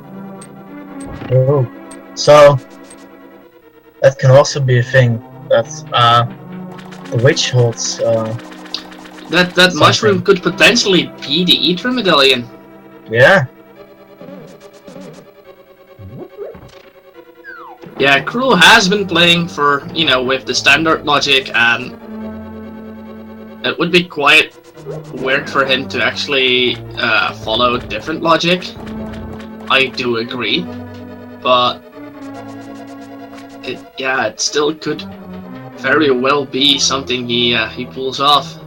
Oh, so that can also be a thing that the witch holds. That mushroom could potentially be the Ether Medallion. Yeah. Yeah, Crrool has been playing for, you know, with the standard logic, and it would be quite weird for him to actually follow different logic. I do agree, but it still could very well be something he pulls off.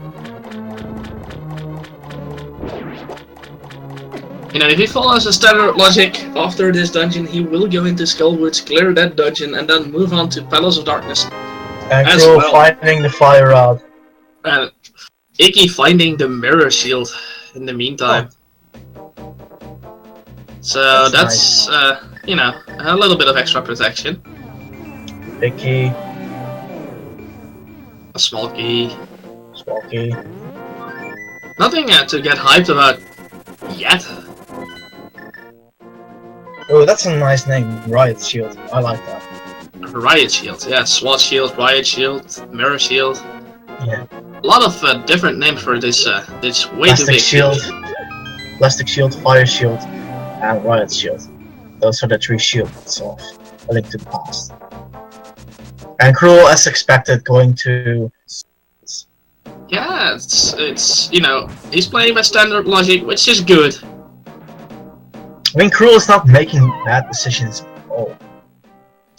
You know, if he follows a standard logic, after this dungeon he will go into Skullwoods, clear that dungeon, and then move on to Palace of Darkness. And Crrool finding the fire rod. And Iggy finding the mirror shield in the meantime. Oh. So that's nice. You know, a little bit of extra protection. Big key. A small key. Small key. Nothing to get hyped about yet. Oh, that's a nice name, Riot Shield. I like that. Riot Shield, yeah. SWAT Shield, Riot Shield, Mirror Shield. Yeah. A lot of different names for this this way too big shield. Plastic Shield, Fire Shield, and Riot Shield. Those are the 3 shields of A Link to the Past. And Crrool, as expected, going to... Yeah, it's you know, he's playing by standard logic, which is good. I mean, Crrool is not making bad decisions at all.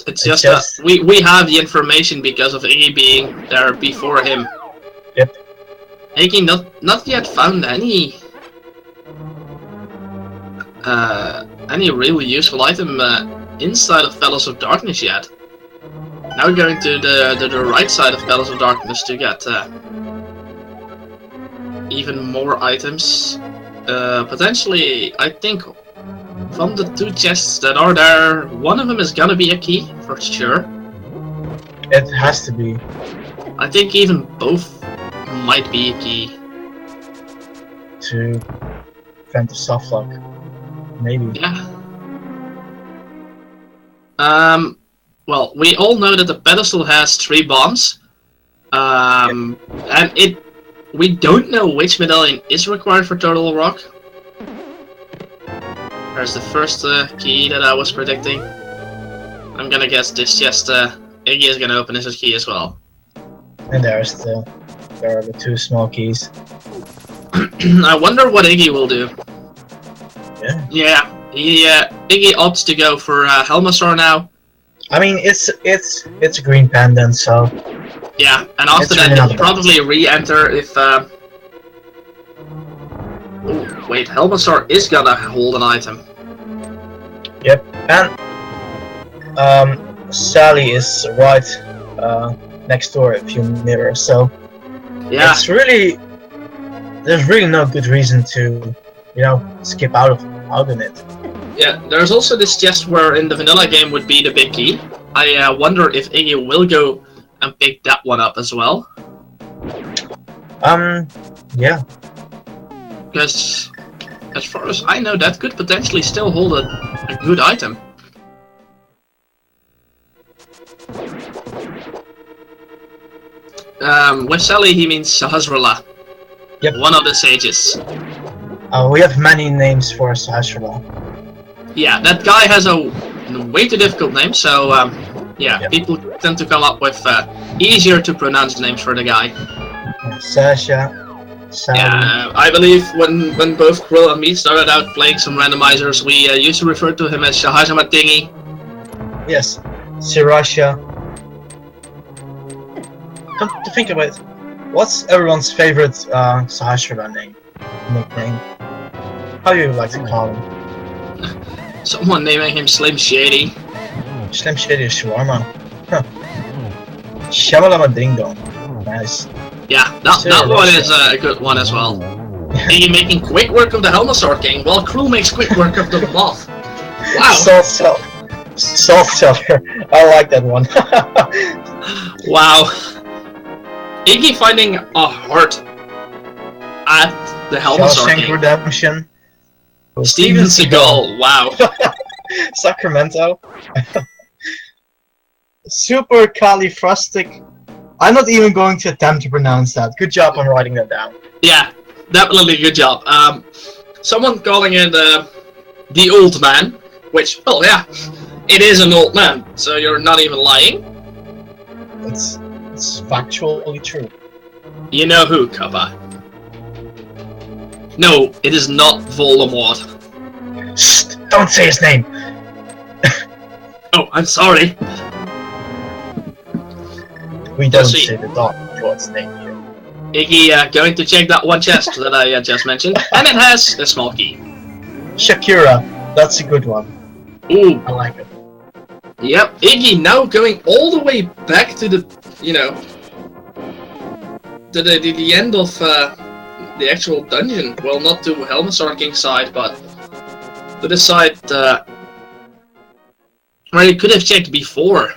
It's just that we have the information because of Iggy being there before him. Yep. Iggy not yet found any really useful item inside of Palace of Darkness yet. Now we're going to the right side of Palace of Darkness to get even more items. Potentially, I think, from the 2 chests that are there, one of them is gonna be a key, for sure. It has to be. I think even both might be a key. To prevent the soft lock. Maybe. Yeah. Well, we all know that the pedestal has 3 bombs. And we don't know which medallion is required for Turtle Rock. There's the first key that I was predicting. I'm gonna guess this chest Iggy is gonna open as a key as well. And there's the There are the 2 small keys. I wonder what Iggy will do. Yeah. Yeah, Iggy opts to go for Helmasaur now. I mean, it's a green pendant, so yeah, and after that he'll probably re-enter if. Ooh, wait, Helmasaur is gonna hold an item. Yep, and Sally is right next door a few mirrors, so yeah, it's really there's really no good reason to skip out of it. Yeah, there's also this chest where in the vanilla game would be the big key. I wonder if Iggy will go and pick that one up as well. Yeah. Because as far as I know, that could potentially still hold a good item. With Sally, he means Sahasrara. Yep. One of the sages. We have many names for Sahasrara. Yeah, that guy has a way too difficult name, so yeah, yep. People tend to come up with easier to pronounce names for the guy. Sasha. Sally. Yeah, I believe when both Crrool and me started out playing some randomizers, we used to refer to him as Shahajamatingi. Yes, Sirasha. Come to think about it, what's everyone's favorite Sahasrara nickname? How do you like to call him? Someone naming him Slim Shady. Slim Shady is Shawarma. Huh. Shamalama Ding Dong. Nice. Yeah, that one is a good one as well. Iggy making quick work of the Helmasaur King, while Crrool makes quick work of the Moth. Wow. Salt Cellar. I like that one. Wow. Iggy finding a heart at the Helmasaur King. Redemption. Steven Seagal. Wow. Sacramento. Super califrustic. I'm not even going to attempt to pronounce that. Good job on writing that down. Yeah, definitely good job. Someone calling it the old man, which, well, yeah, it is an old man, so you're not even lying. It's factually true. You know who, Kappa? No, it is not Voldemort. Shh, don't say his name. Oh, I'm sorry. We don't say the Lord's name here. Iggy going to check that one chest that I just mentioned, and it has a small key. Shakira, that's a good one. Ooh, I like it. Yep, Iggy now going all the way back to the, to the end of the actual dungeon. Well, not to Helmasaur King's side, but to the side where he could have checked before.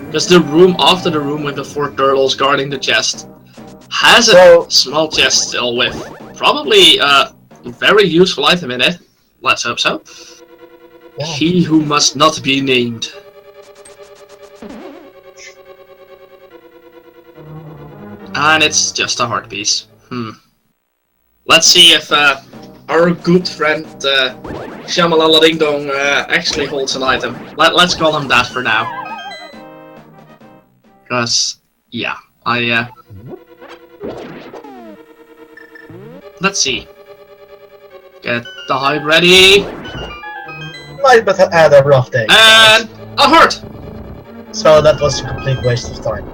Because the room after the room with the 4 turtles guarding the chest has a small chest still with probably a very useful item in it. Let's hope so. Yeah. He who must not be named. And it's just a heart piece. Let's see if our good friend Shamalala Ding Dong actually holds an item. Let's call him that for now. Because, yeah, let's see. Get the hype ready. Might but had a rough day. And a heart! So that was a complete waste of time.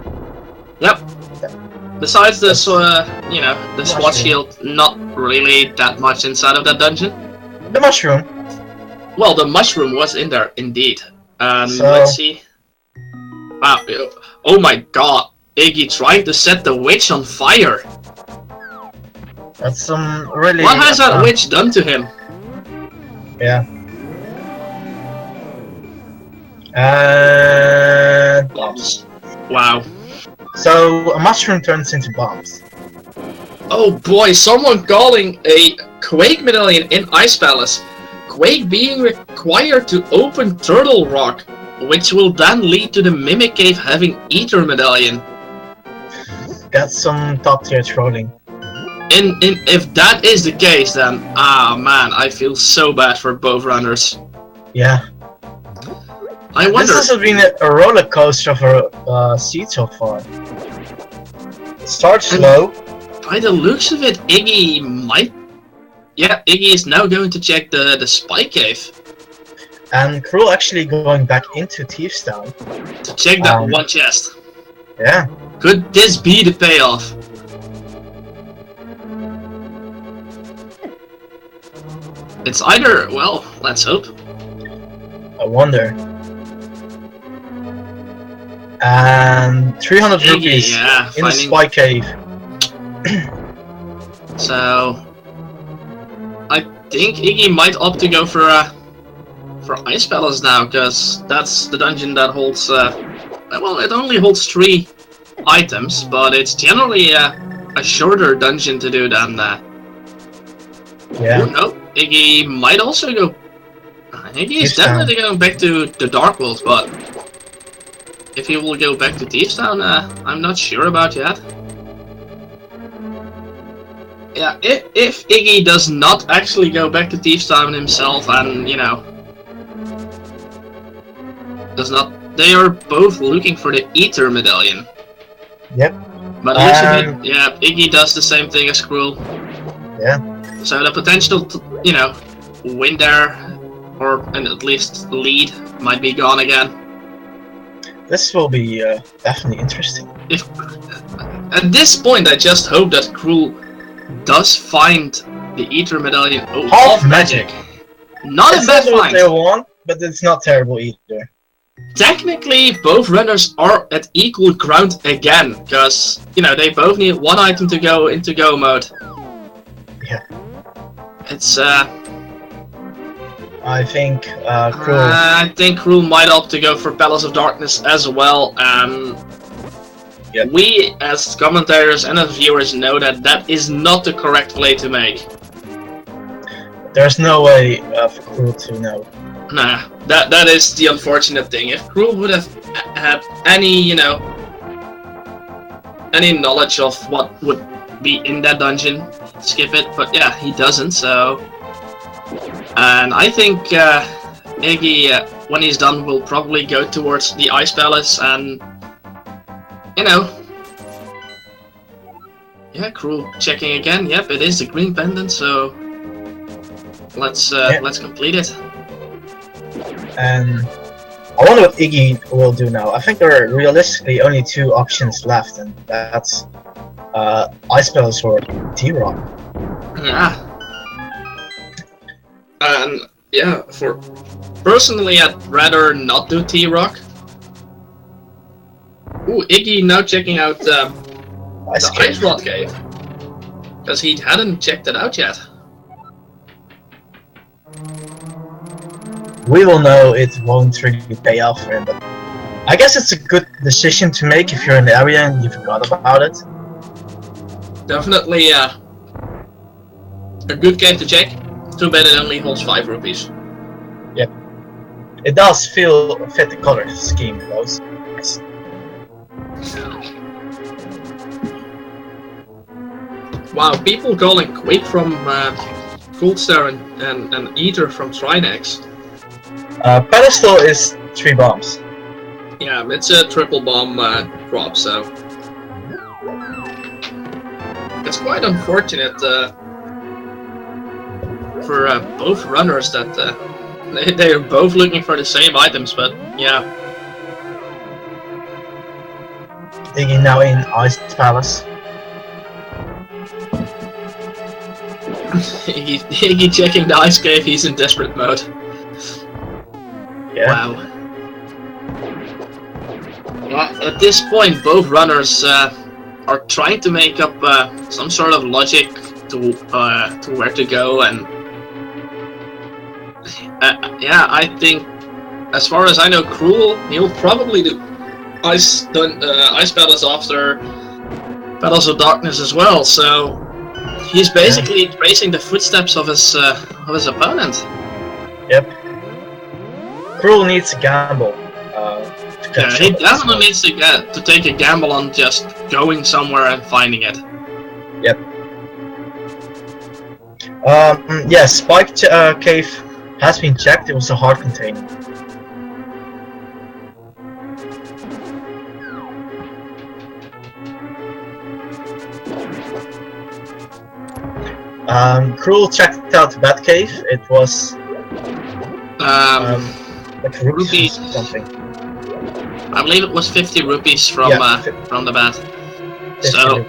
Yep. Besides this, the SWAT shield, not really that much inside of that dungeon. The mushroom. Well, the mushroom was in there, indeed. Let's see. Wow. Oh my god. Iggy trying to set the witch on fire. That's some really... What has that witch done to him? Yeah. And... bombs. Wow. So, a mushroom turns into bombs. Oh boy, someone calling a Quake medallion in Ice Palace. Quake being required to open Turtle Rock, which will then lead to the Mimic Cave having Ether medallion. That's some top tier trolling. If that is the case, then man, I feel so bad for both runners. Yeah. I wonder. This has been a roller coaster of a seed so far. Start slow. By the looks of it, Iggy might... Yeah, Iggy is now going to check the spy cave. And Crrool actually going back into Thieves Town. To check that one chest. Yeah. Could this be the payoff? It's either, well, let's hope. I wonder. And 300 Iggy, rupees yeah, in the spy cave. So, I think Iggy might opt to go for Ice Palace now, because that's the dungeon that holds, well, it only holds 3 items, but it's generally a shorter dungeon to do than yeah. Oh no, Iggy might also go... Iggy is definitely going back to the Dark World, but if he will go back to Thieves Town, I'm not sure about yet. Yeah, if Iggy does not actually go back to Thieves Town himself and, you know, does not... They are both looking for the Ether Medallion. Yep. But it looks a bit... Yeah, Iggy does the same thing as Crrool. Yeah. So the potential to, you know, win there, or and at least lead, might be gone again. This will be definitely interesting. If at this point, I just hope that Crrool does find the Ether Medallion. Oh, half magic. Not a bad find. What they find. want, but it's not terrible either. Technically, both runners are at equal ground again, because, you know, they both need 1 item to go into go mode. Yeah. It's I think Crrool. I think Crrool might opt to go for Palace of Darkness as well. Yep. We, as commentators and as viewers, know that that is not the correct play to make. There's no way for Crrool to know. Nah, that is the unfortunate thing. If Crrool would have had any, you know, any knowledge of what would be in that dungeon, skip it. But yeah, he doesn't. So, and I think Iggy, when he's done, will probably go towards the Ice Palace and, you know, yeah, Crrool checking again. Yep, it is the green pendant. So let's complete it. And I wonder what Iggy will do now. I think there are realistically only 2 options left, and that's Ice Palace or T-Rock. Yeah. And yeah, for personally, I'd rather not do T-Rock. Ooh, Iggy now checking out the Ice Rod Cave, because he hadn't checked it out yet. We will know it won't really pay off for him, but I guess it's a good decision to make if you're in the area and you forgot about it. Definitely a good game to check. Too bad it only holds 5 rupees. Yep. It does fit the color scheme though. Yes. Wow, people calling Quake from Goldstar and Ether from Trinex. Pedestal is 3 bombs. Yeah, it's a triple bomb drop, so it's quite unfortunate for both runners that they are both looking for the same items, but yeah. Iggy now in Ice Palace. Iggy checking the ice cave, he's in desperate mode. Yeah. Wow. Yeah, at this point, both runners are trying to make up some sort of logic to where to go, and yeah, I think, as far as I know, Crrool, he'll probably do Ice Palace after Palace of Darkness as well. So he's basically tracing the footsteps of his opponent. Yep. Crrool needs to gamble. Yeah, he definitely needs to take a gamble on just going somewhere and finding it. Yep. Yeah, Spike Cave has been checked. It was a hard container. Crrool checked out Batcave. It was like rupees. something. I believe it was 50 rupees from the bat. So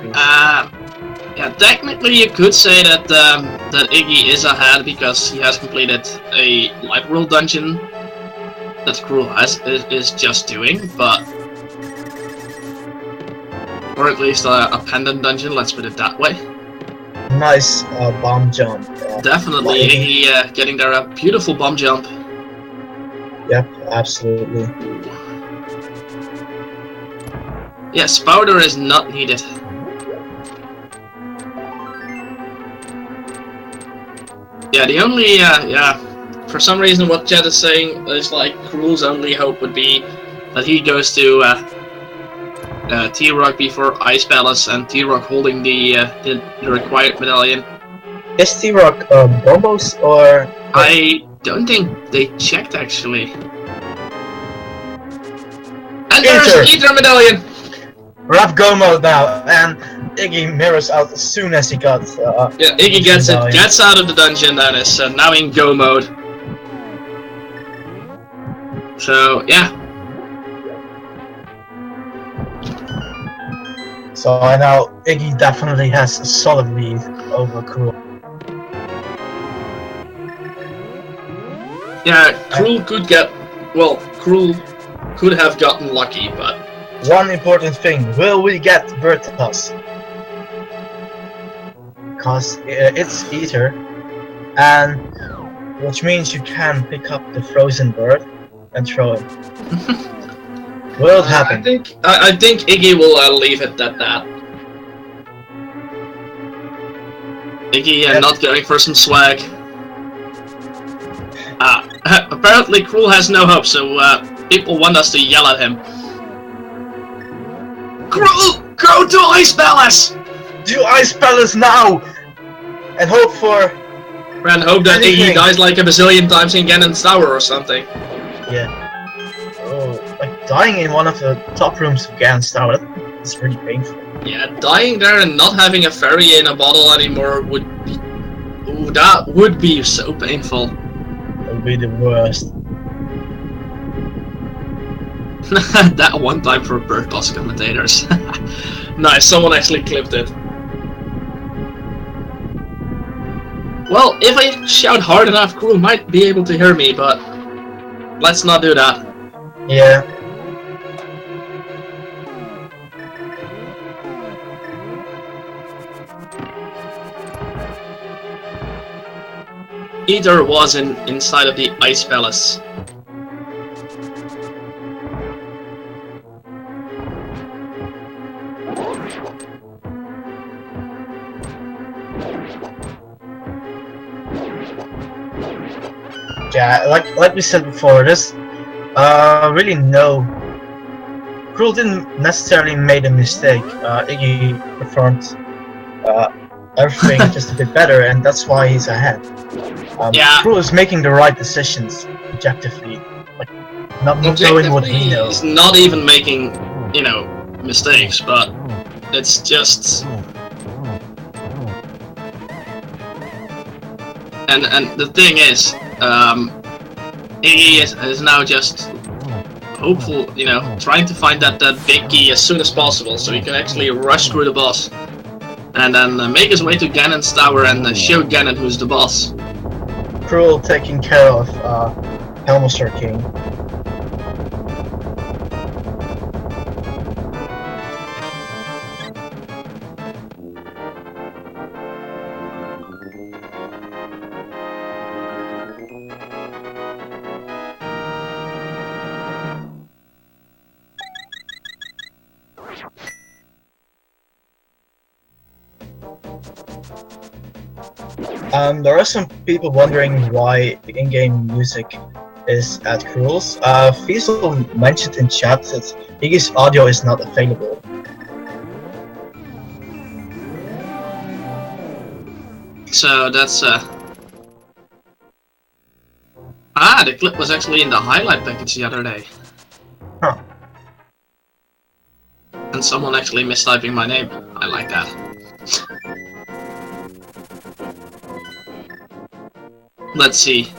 yeah, technically you could say that that Iggy is ahead because he has completed a light world dungeon that Crrool is just doing, but or at least a pendant dungeon. Let's put it that way. Nice bomb jump. Definitely, Iggy getting there a beautiful bomb jump. Yep, absolutely. Yes, powder is not needed. Yeah, the only, for some reason what Chat is saying is like Crrool's only hope would be that he goes to T-Rock before Ice Palace and T-Rock holding the required medallion. Is T-Rock Bombos or... I don't think they checked actually. And there's an Ether medallion! We have Go mode now, and Iggy mirrors out as soon as he got. Yeah, Iggy gets out of the dungeon and is now in Go mode. So yeah. So now Iggy definitely has a solid lead over Crrool. Yeah, Crrool could get. Well, Crrool could have gotten lucky, but. One important thing, will we get bird toss? Because it's Ether, and which means you can pick up the frozen bird and throw it. Will it happen? I think Iggy will leave it at that. Iggy not going for some swag. Apparently Crrool has no hope, so people want us to yell at him. Crrool, go to Ice Palace! Do Ice Palace now! And hope for... And hope that Iggy dies like a bazillion times in Ganon's Tower or something. Yeah. Oh, like dying in one of the top rooms of Ganon's Tower, that's really painful. Yeah, dying there and not having a fairy in a bottle anymore would be... Ooh, that would be so painful. That would be the worst. That one time for Bird Boss commentators. Nice, someone actually clipped it. Well, if I shout hard enough, Crrool might be able to hear me, but let's not do that. Yeah. Ether was inside of the Ice Palace. Yeah, like we said before, there's really no... Crrool didn't necessarily made a mistake. Iggy performed everything just a bit better, and that's why he's ahead. Crrool is making the right decisions objectively, like not knowing what he knows. He's not even making, you know, mistakes, but it's just. And the thing is, Iggy is now just hopeful, you know, trying to find that big key as soon as possible, so he can actually rush through the boss, and then make his way to Ganon's Tower and show Ganon who's the boss. Crrool taking care of Helmstar King. There are some people wondering why the in-game music is at Crrool's. Fiesel mentioned in chat that Iggy's audio is not available. So that's the clip was actually in the highlight package the other day. Huh. And someone actually mistyping my name. I like that. Let's see.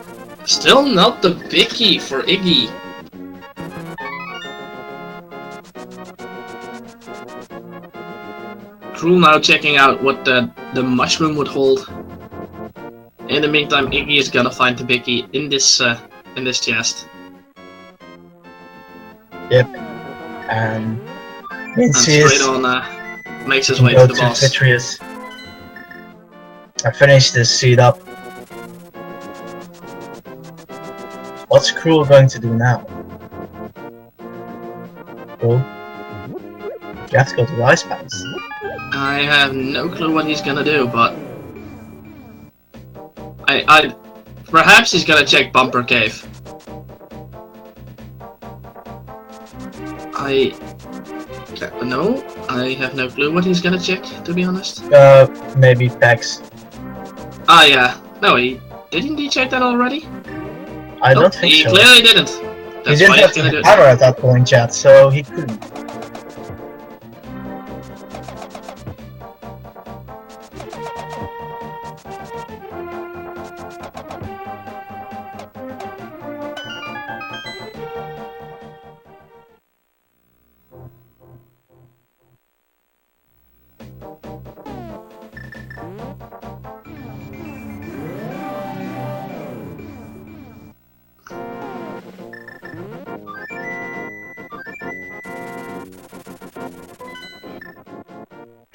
Still not the biggie for Iggy. Crrool now checking out what the mushroom would hold. In the meantime, Iggy is gonna find the biggie in this chest. Yep. And straight on makes his way to the boss. Vitreous. I finished this seed up. What's Crrool going to do now? Crrool? You have to go to the ice palace. I have no clue what he's gonna do, but perhaps he's gonna check Bumper Cave. No, I have no clue what he's gonna check, to be honest. Maybe Pegs. Ah, yeah. No, didn't he check that already? I don't think he so. He clearly didn't. He didn't have the hammer at that point, chat, so he couldn't.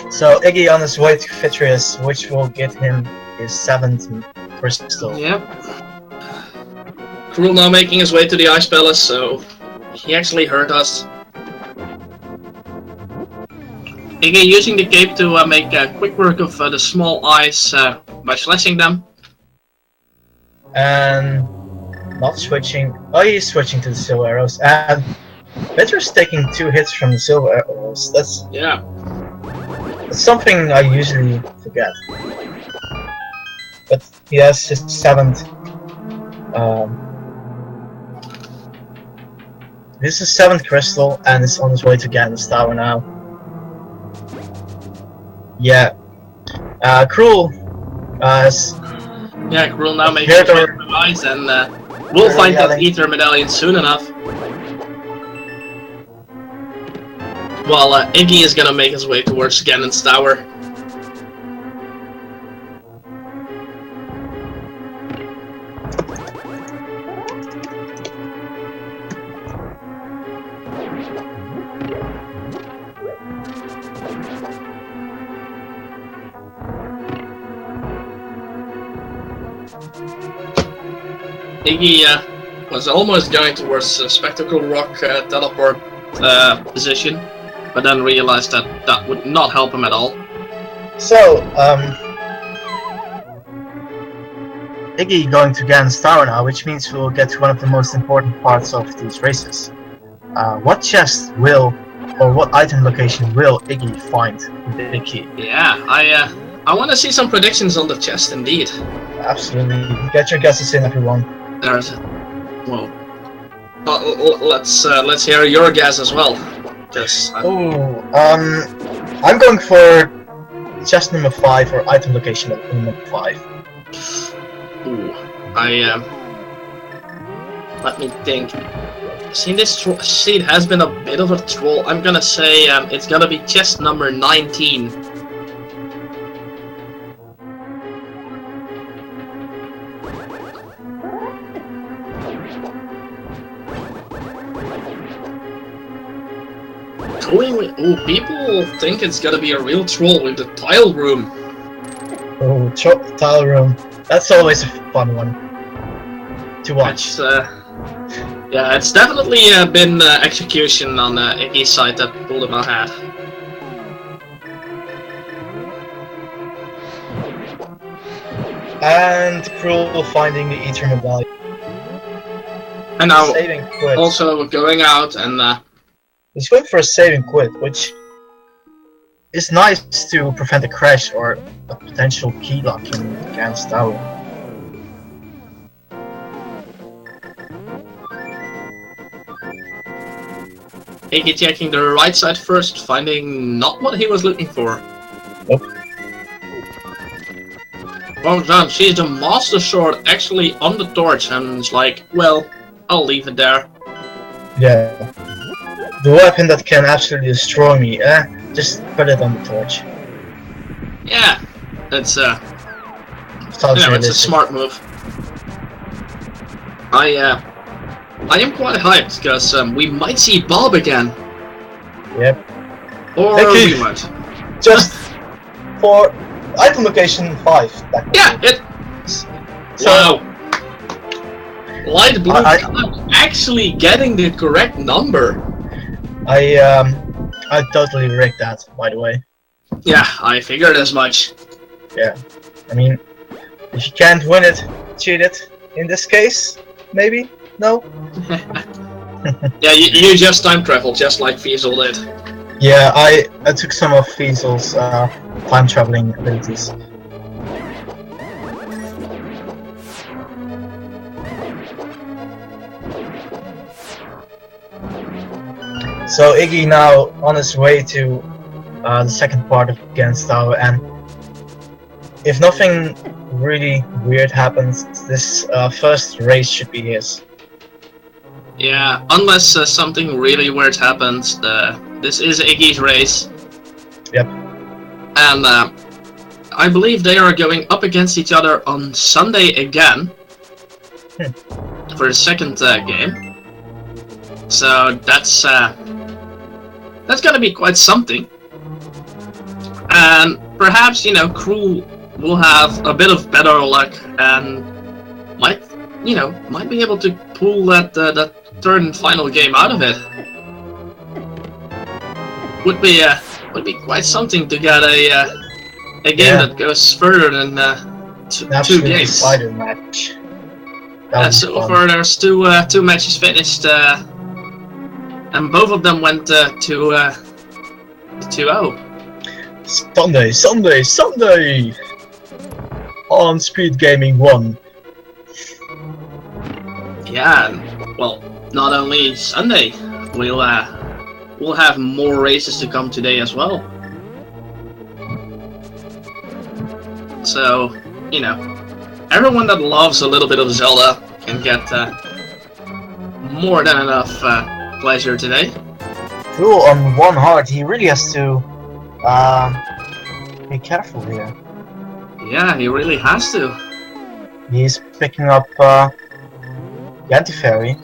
So Iggy on his way to Vitreous, which will get him his 7th crystal. Yep. Crrool now making his way to the Ice Palace, so he actually heard us. Iggy using the cape to make quick work of the small eyes by slashing them. And not switching. Oh, he's switching to the silver arrows. And Vitreous taking 2 hits from the silver arrows. That's something I usually forget. But he has his 7th. This is 7th crystal, and is on his way to Ganon's Tower now. Yeah. Crrool. Crrool now making his way to the eyes, and we'll find that Ether Medallion soon enough. While Iggy is gonna make his way towards Ganon's Tower. Iggy was almost going towards the Spectacle Rock teleport position, but then realized that that would not help him at all. So, Iggy going to Ganon's Tower now, which means we'll get to one of the most important parts of these races. What chest will, or what item location will Iggy find the big key? Yeah, I want to see some predictions on the chest, indeed. Absolutely. Get your guesses in, everyone. There's, well, let's hear your guess as well. I'm going for chest number 5 or item location number 5. Ooh, let me think. See, this seed has been a bit of a troll. I'm gonna say it's gonna be chest number 19. Ooh, people think it's gonna be a real troll in the tile room. Oh, tile room. That's always a fun one to watch. Yeah, it's definitely been execution on Iggy's side that pulled him ahead. And Crrool finding the Ether Medallion. And now also going out and he's going for a saving quit, which is nice to prevent a crash or a potential key lock in Ganon's Tower. Iggy checking the right side first, finding not what he was looking for. Nope. walks down, sees the Master Sword actually on the torch, and it's like, well, I'll leave it there. Yeah. The weapon that can absolutely destroy me, just put it on the torch. Yeah, it's Sounds it's a smart move. I am quite hyped because we might see Bob again. Yep. Or we won't. Just for item location 5. Yeah, it. So, wow. Light blue actually getting the correct number. I totally rigged that, by the way. Yeah, I figured as much. Yeah. I mean, if you can't win it, cheat it. In this case, maybe? No? Yeah, you just time travel, just like Fiesel did. Yeah, I took some of Fiesel's time traveling abilities. So Iggy now on his way to the second part of Against Tower, and if nothing really weird happens, this first race should be his. Yeah, unless something really weird happens, this is Iggy's race. Yep. And I believe they are going up against each other on Sunday again for the second game. So that's gonna be quite something. And perhaps, you know, Crrool will have a bit of better luck and might be able to pull that third and final game out of it. Would be quite something to get a game that goes further than two games. Fighter match. So far there's two matches finished, and both of them went to 2-0. Sunday! On Speed Gaming 1. Yeah, well, not only Sunday, we'll have more races to come today as well. So, you know, everyone that loves a little bit of Zelda can get more than enough pleasure today. Crrool on one heart, he really has to be careful here. Yeah, he really has to. He's picking up the anti-fairy.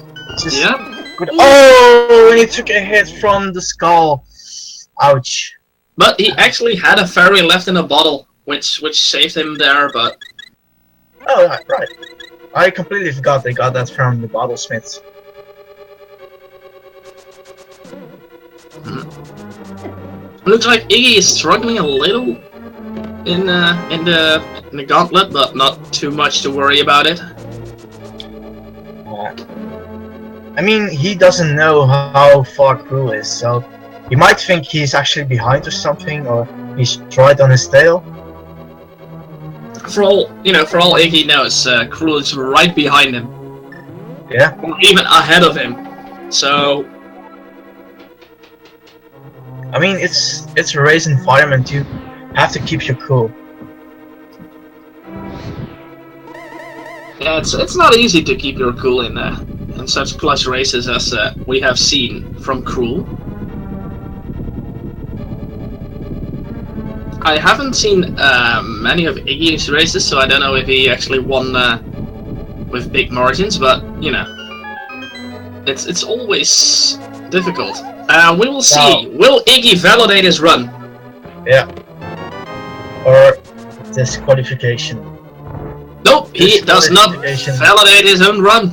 Good. Oh, and he took a hit from the skull. Ouch. But he actually had a fairy left in a bottle, which saved him there, but... Oh, right. I completely forgot they got that from the bottle smiths. Looks like Iggy is struggling a little in the gauntlet, but not too much to worry about it. I mean, he doesn't know how far Crrool is, so he might think he's actually behind or something, or he's right on his tail. For all Iggy knows, Crrool is right behind him. Yeah. Or even ahead of him. So. I mean, it's a race environment. You have to keep your cool. Yeah, it's not easy to keep your cool in such close races as we have seen from Crrool. I haven't seen many of Iggy's races, so I don't know if he actually won with big margins. But you know, it's always difficult. We will see. Wow. Will Iggy validate his run? Yeah. Or disqualification. Nope, he does not validate his own run.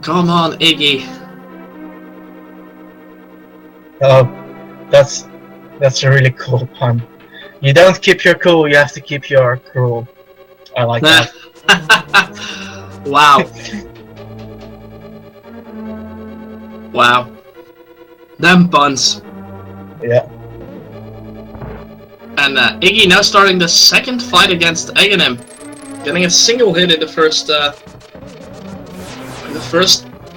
Come on, Iggy. Oh, that's a really cool pun. You don't keep your cool, you have to keep your Crrool. I like that. Wow. Wow. Them puns. Yeah. And Iggy now starting the second fight against Aghanim. Getting a single hit in the first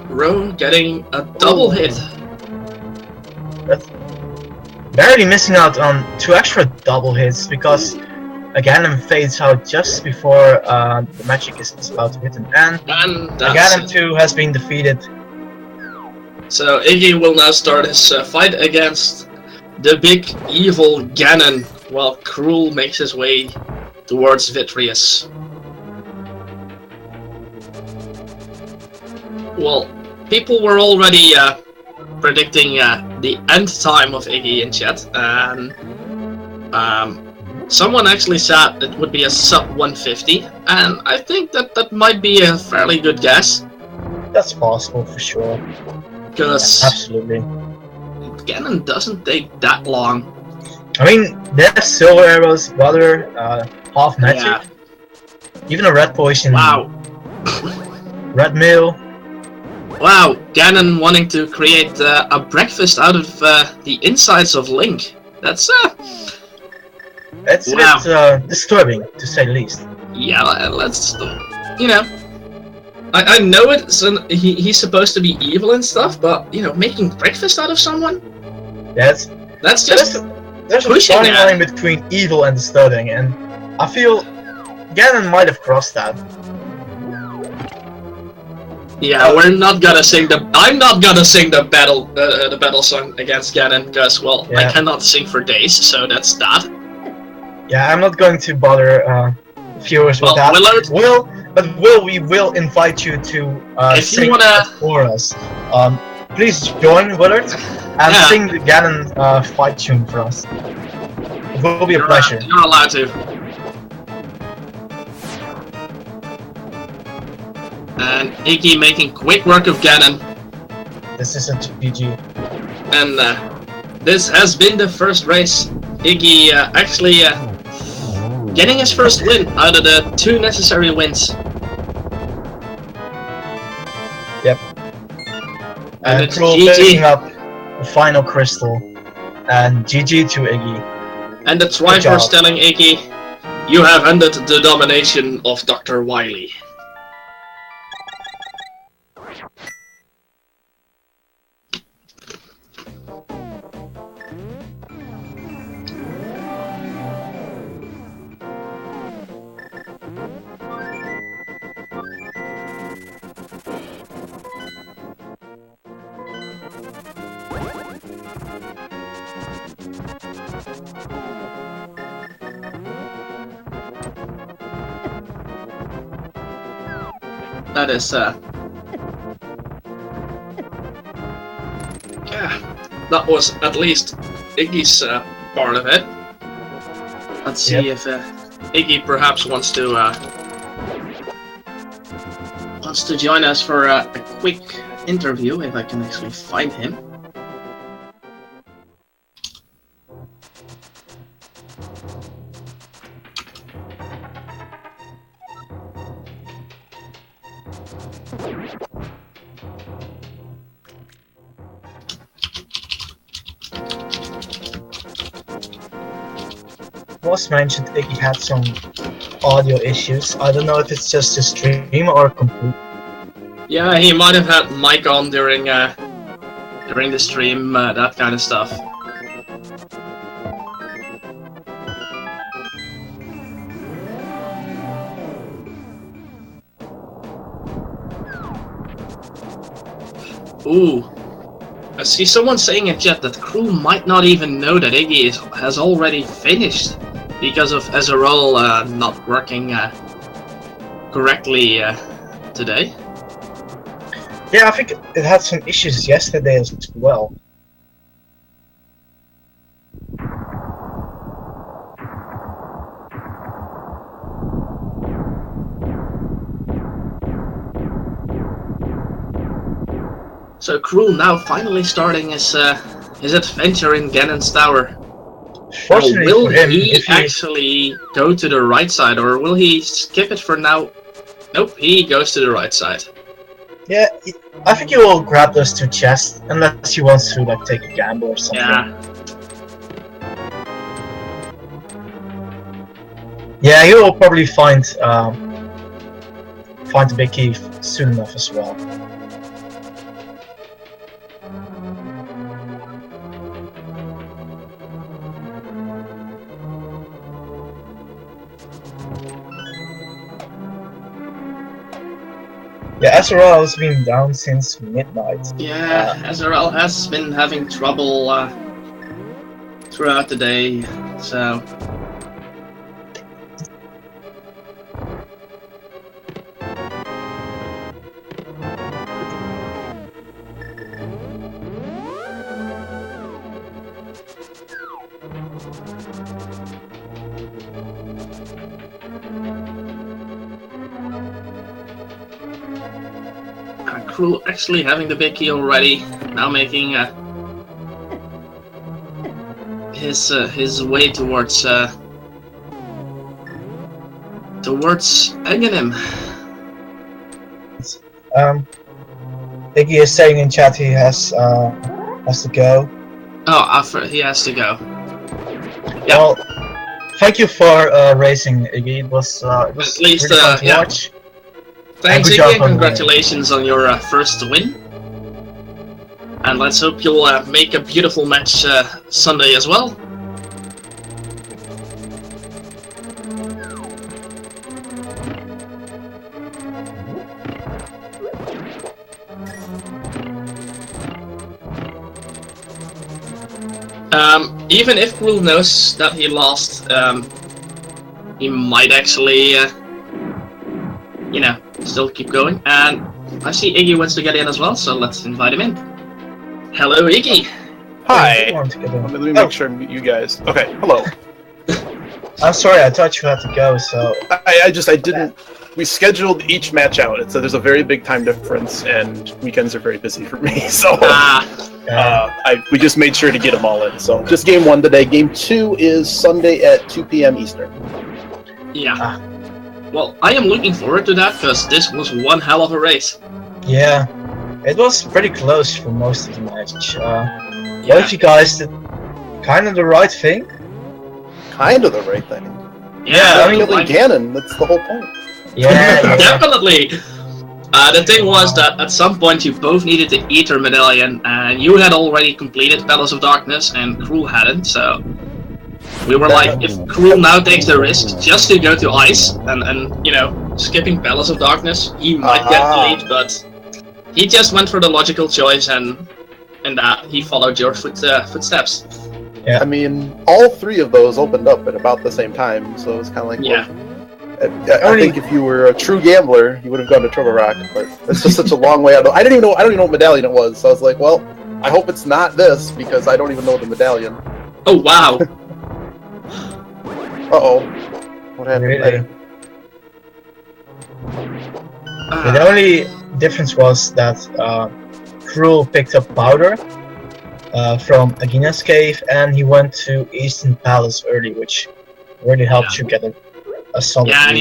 row, getting a double hit. barely missing out on 2 extra double hits because Ganon fades out just before the magic is about to hit him, and Ganon too has been defeated. So Iggy will now start his fight against the big evil Ganon, while Crrool makes his way towards Vitreous. Well, people were already predicting the end time of Iggy in chat, and someone actually said it would be a sub 150, and I think that might be a fairly good guess. That's possible for sure. Because yeah, absolutely, Ganon doesn't take that long. I mean, they have silver arrows, water, half magic, Yeah. even a red poison. Wow. Red mail. Wow, Ganon wanting to create a breakfast out of the insides of Link. That's it's a bit disturbing, to say the least. Yeah, let's, you know, I know he's supposed to be evil and stuff, but you know, making breakfast out of someone? That's just there's a fine line between evil and disturbing, and I feel Ganon might have crossed that. Yeah, I'm not gonna sing the battle song against Ganon because, well, I cannot sing for days, so that's that. Yeah, I'm not going to bother viewers with that. We will invite you to sing for us. Please join Willard and sing the Ganon fight tune for us. It will be a pleasure. You're allowed to. And Iggy making quick work of Ganon. This isn't GG. And this has been the first race. Iggy actually getting his first win out of the 2 necessary wins. Yep. And Crrool picking up the final crystal. And GG to Iggy. And the Triforce telling Iggy, you have ended the domination of Dr. Wily. That is, yeah, that was at least Iggy's part of it. Let's see if Iggy perhaps wants to join us for a quick interview, if I can actually find him. Was mentioned Iggy had some audio issues. I don't know if it's just a stream or complete. Yeah, he might have had mic on during the stream, that kind of stuff. Ooh. I see someone saying in chat that Crrool might not even know that Iggy has already finished because of Crrool not working correctly today. Yeah, I think it had some issues yesterday as well. So Crrool now finally starting his adventure in Ganon's Tower. Fortunately will for him, he actually go to the right side, or will he skip it for now? Nope, he goes to the right side. Yeah, I think he will grab those 2 chests, unless he wants to like take a gamble or something. Yeah, he will probably find the big key soon enough as well. Yeah, SRL has been down since midnight. Yeah, SRL has been having trouble throughout the day, so... Crrool actually having the big key already, now making his way towards egging him. Iggy is saying in chat he has to go. Oh, he has to go. Yeah. Well, thank you for racing, Iggy. It was at least really fun to watch. Thanks, good Iggy, job and congratulations on your first win. And let's hope you'll make a beautiful match Sunday as well. Even if Crrool knows that he lost, he might actually, you know, still keep going. And I see Iggy wants to get in as well, so let's invite him in. Hello, Iggy. Hi. Let me make sure I meet you guys. Okay, hello. I'm sorry, I thought you had to go, so... I didn't... We scheduled each match out, so there's a very big time difference, and weekends are very busy for me, so... we just made sure to get them all in, so... Just game 1 today. Game 2 is Sunday at 2 p.m. Eastern. Yeah. Well, I am looking forward to that, because this was one hell of a race. Yeah. It was pretty close for most of the match. Both of you guys did kind of the right thing. Kind of the right thing. Yeah, I mean, killing Ganon, that's the whole point. Yeah, definitely. The thing was that at some point you both needed the Ether Medallion, and you had already completed Palace of Darkness, and Crrool hadn't, so... We were like, if Crrool now takes the risk just to go to Ice, and you know, skipping Palace of Darkness, he might get the lead, but... He just went for the logical choice, and that he followed your footsteps. Yeah. I mean, all 3 of those opened up at about the same time, so it's kind of like... Yeah. I think if you were a true gambler, you would have gone to Turtle Rock, but it's just such a long way out. I don't even know what medallion it was, so I was like, well, I hope it's not this, because I don't even know the medallion. Oh, wow. Uh-oh. What happened? Really? The only difference was that Crrool picked up Powder from Agina's cave, and he went to Eastern Palace early, which really helped you get a solid lead. And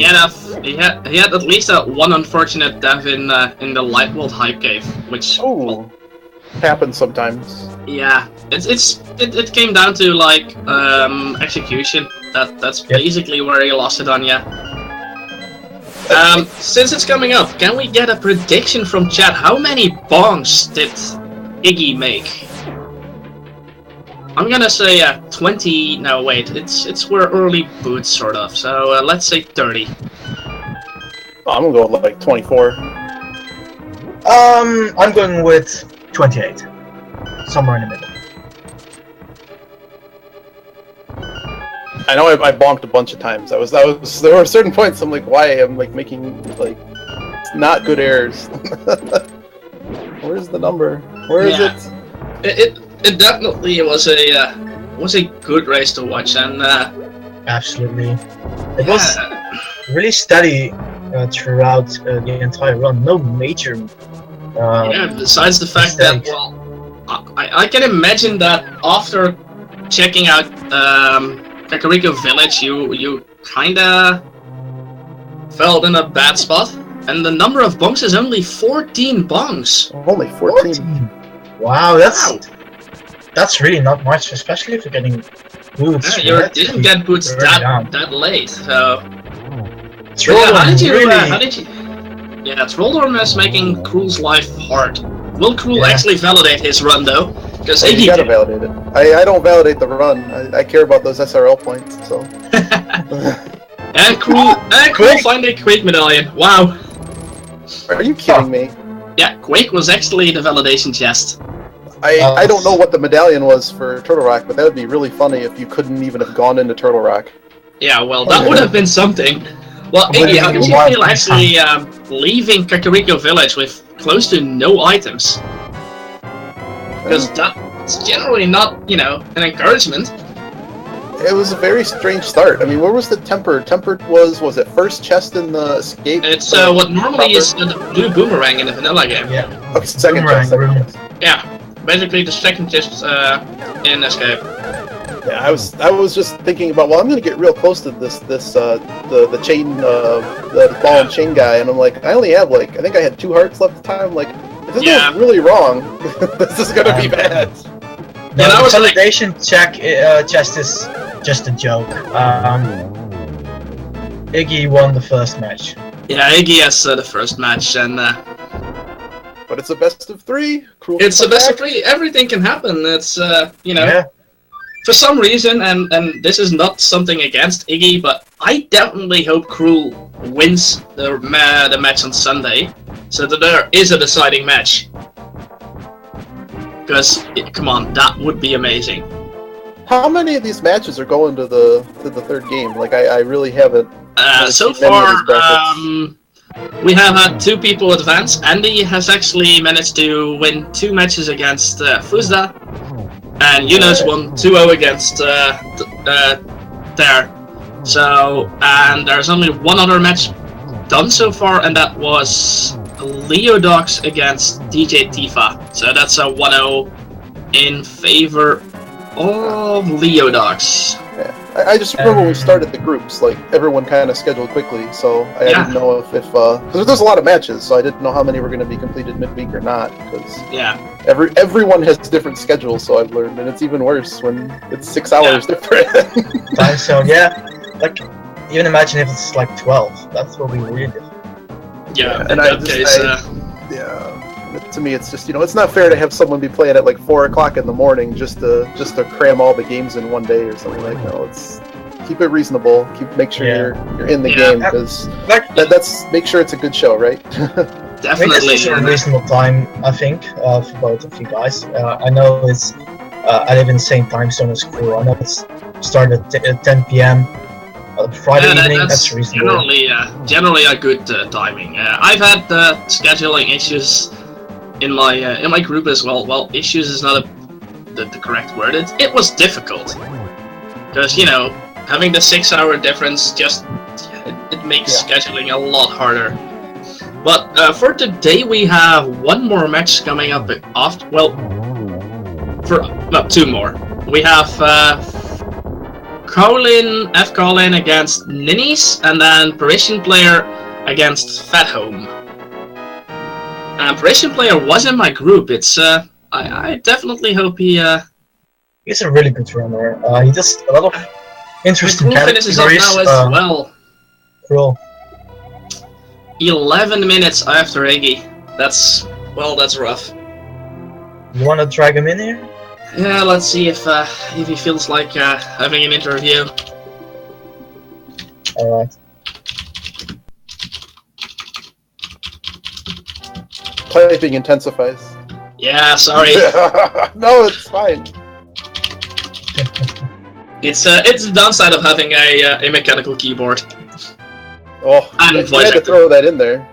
he had at least one unfortunate death in the Lightworld Hype Cave, which happens sometimes. Yeah, it came down to like execution. That's basically where he lost it on you. Since it's coming up, can we get a prediction from chat? How many bongs did Iggy make? I'm gonna say 20. No, wait, it's where early boots sort of. So let's say 30. I'm gonna go with like 24. I'm going with 28. Somewhere in the middle. I know I bonked a bunch of times. There were certain points I'm like, why I'm like making like not good errors. Where's the number? Where is it? It definitely was a good race to watch, and absolutely, it was really steady throughout the entire run. No major. Besides the fact that, well, I can imagine that after checking out Kakariko Village, you kinda fell in a bad spot, and the number of bongs is only 14 bongs. Only 14. Wow, that's really not much, especially if you're getting boots. Yeah, you didn't get boots that late, so... How did you... Yeah, Trolldorm is making Crrool's life hard. Will Crrool actually validate his run, though? Because you gotta validate it. I don't validate the run. I care about those SRL points, so... And Crrool find a Quake Medallion. Wow. Are you kidding me? Yeah, Quake was actually the validation chest. I don't know what the medallion was for Turtle Rock, but that would be really funny if you couldn't even have gone into Turtle Rock. Yeah, well, that would have been something. Well, Iggy, how did you feel actually leaving Kakariko Village with close to no items? Because that's generally not, you know, an encouragement. It was a very strange start. I mean, where was the Tempered? Tempered was it first chest in the escape? It's what normally is the blue boomerang in the vanilla game. Yeah. Okay, second chest. Yeah, basically the second chest in escape. Yeah, I was just thinking about, well, I'm gonna get real close to the chain the ball and chain guy, and I'm like, I only have like, I think I had 2 hearts left at the time. I'm like, if this goes really wrong, this is gonna be bad. No, the validation chest is just a joke. Iggy won the first match. Yeah, Iggy has the first match, and but it's a best of 3. Crrool, it's a best of 3. Everything can happen. It's you know. Yeah. For some reason, and this is not something against Iggy, but I definitely hope Crrool wins the match on Sunday, so that there is a deciding match. Because, come on, that would be amazing. How many of these matches are going to the third game? Like, I really haven't. So far, we have had 2 people advance. Andy has actually managed to win 2 matches against Fuzda. And Yunus won 2-0 against there. So, and there's only one other match done so far, and that was Leodox against DJ Tifa. So that's a 1-0 in favor of Leodox. Yeah. I just remember when we started the groups, like, everyone kind of scheduled quickly, so I didn't know if because there's a lot of matches, so I didn't know how many were going to be completed midweek or not, because everyone has different schedules, so I've learned, and it's even worse when it's 6 hours different. Time zone, like, even imagine if it's like 12, that's what we really did. Yeah, and to me, it's just, you know, it's not fair to have someone be playing at like 4 o'clock in the morning just to cram all the games in one day or something. Like, no, it's keep it reasonable. Make sure you're in the game, because that's make sure it's a good show, right? Definitely. It's a reasonable time, I think, for both of you guys. I know it's I live in the same time zone as Crrool. I know it's started at 10 p.m. Friday evening. That's reasonable. Generally a good timing. I've had scheduling issues in my group as well. Well, issues is not the correct word. It was difficult because, you know, having the 6-hour difference it makes scheduling a lot harder. But for today we have one more match coming up after. Well, two more. We have Colin against Ninnies, and then Parisian Player against Fat Home. Parisian Player was in my group. It's I definitely hope he's a really good runner. He does a lot of interesting finishes up now as well. Crrool. 11 minutes after Iggy. That's rough. You wanna drag him in here? Yeah, let's see if he feels like having an interview. Alright. Typing intensifies. Yeah, sorry. No, it's fine. It's the downside of having a mechanical keyboard. Oh, I had to throw that in there.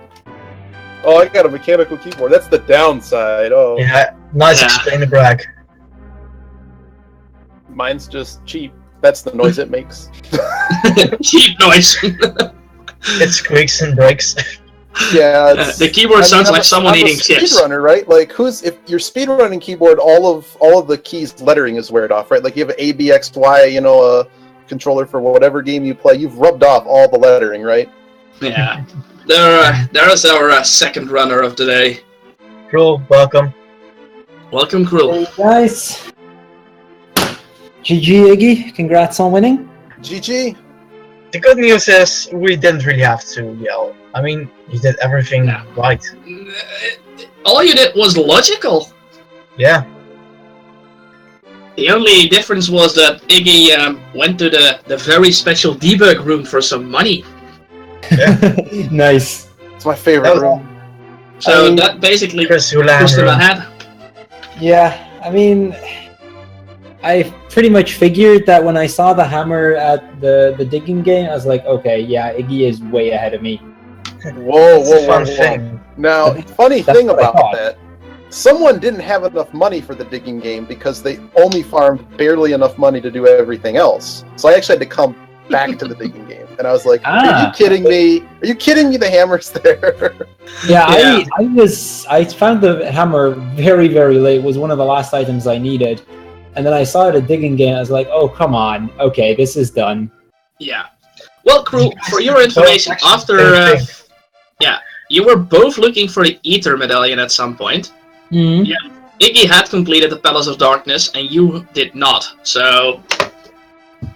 Oh, I got a mechanical keyboard. That's the downside. Oh. Yeah, nice explain the brag. Mine's just cheap. That's the noise it makes. Cheap noise. It squeaks and breaks. Yeah, the keyboard sounds like someone eating chips. Speedrunner, right? Like, if your speedrunning keyboard, all of the keys lettering is weared off, right? Like, you have an A, B, X, Y, you know, a controller for whatever game you play. You've rubbed off all the lettering, right? Yeah. There is our second runner of the day. Crrool, welcome. Welcome, Crrool. Hey guys. GG, Iggy. Congrats on winning. GG. The good news is we didn't really have to yell. I mean, you did everything right. All you did was logical. Yeah. The only difference was that Iggy went to the very special debug room for some money. Yeah. Nice. It's my favorite room. So that basically Chris pushed him ahead. Yeah, I mean, I pretty much figured that when I saw the hammer at the digging game, I was like, okay, yeah, Iggy is way ahead of me. Whoa, It's a fun thing. Now, funny thing about that, someone didn't have enough money for the digging game because they only farmed barely enough money to do everything else. So I actually had to come back to the digging game. And I was like, are you kidding me? Are you kidding me? The hammer's there. Yeah, I found the hammer very, very late. It was one of the last items I needed. And then I saw it at digging game. I was like, oh, come on. Okay, this is done. Yeah. Well, Crrool, for your information, after... you were both looking for the Ether Medallion at some point. Mm-hmm. Yeah, Iggy had completed the Palace of Darkness, and you did not. So...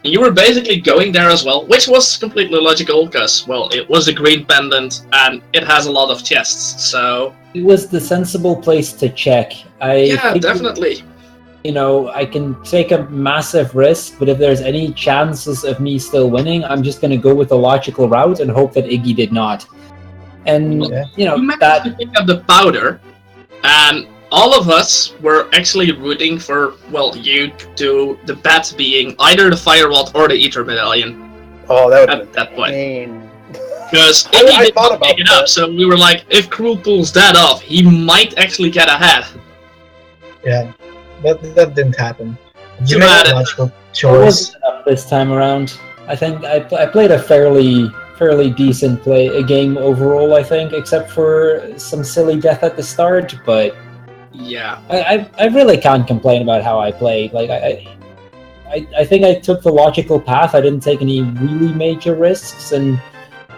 you were basically going there as well, which was completely logical, because, well, it was a green pendant, and it has a lot of chests, so... It was the sensible place to check. Yeah, definitely. You know, I can take a massive risk, but if there's any chances of me still winning, I'm just going to go with the logical route and hope that Iggy did not. And, you know, you managed to pick up the powder, and all of us were actually rooting for, well, you to the bet being either the Fire Rod or the Ether Medallion. Oh, that would at that point. Because Iggy did not pick it up, so we were like, if Crrool pulls that off, he might actually get ahead. Yeah, but that didn't happen. You Too made bad. a logical It choice. wasn't enough this time around. I think I played a fairly decent game overall, I think, except for some silly death at the start, but... Yeah. I really can't complain about how I played. Like I think I took the logical path. I didn't take any really major risks, and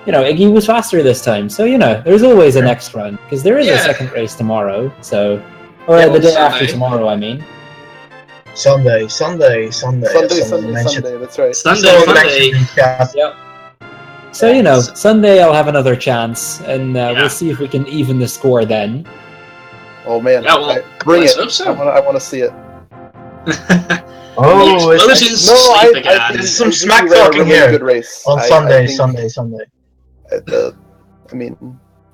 you know, Iggy was faster this time. So you know, there's always a next run because there is a second race tomorrow. So, or the day after tomorrow, I mean. Sunday. That's right. Sunday. Yep. So you know, Sunday I'll have another chance, and we'll see if we can even the score then. Oh man! Yeah, well, bring it! So. I want to see it. Oh, it's some smack talking here. Good race. On Sunday. I mean,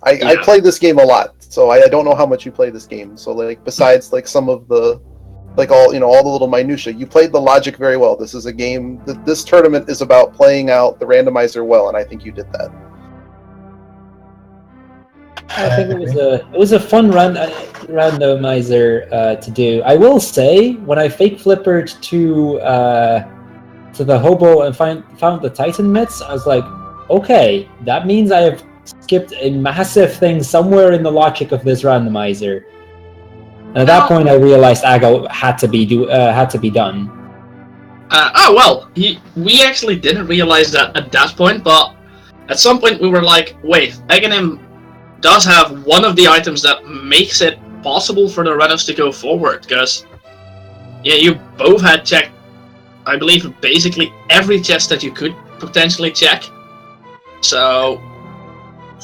I play this game a lot, so I don't know how much you play this game. So like, besides like some of the, like all the little minutia, you played the logic very well. This is a game. This tournament is about playing out the randomizer well, and I think you did that. I think it was a fun randomizer to do. I will say, when I fake flippered to the hobo and found the Titan mitts, I was like, okay, that means I have skipped a massive thing somewhere in the logic of this randomizer. And at that point, I realized Aga had to be done. We actually didn't realize that at that point, but at some point we were like, wait, Aghanim does have one of the items that makes it possible for the runners to go forward, because you both had checked, I believe, basically every chest that you could potentially check. So,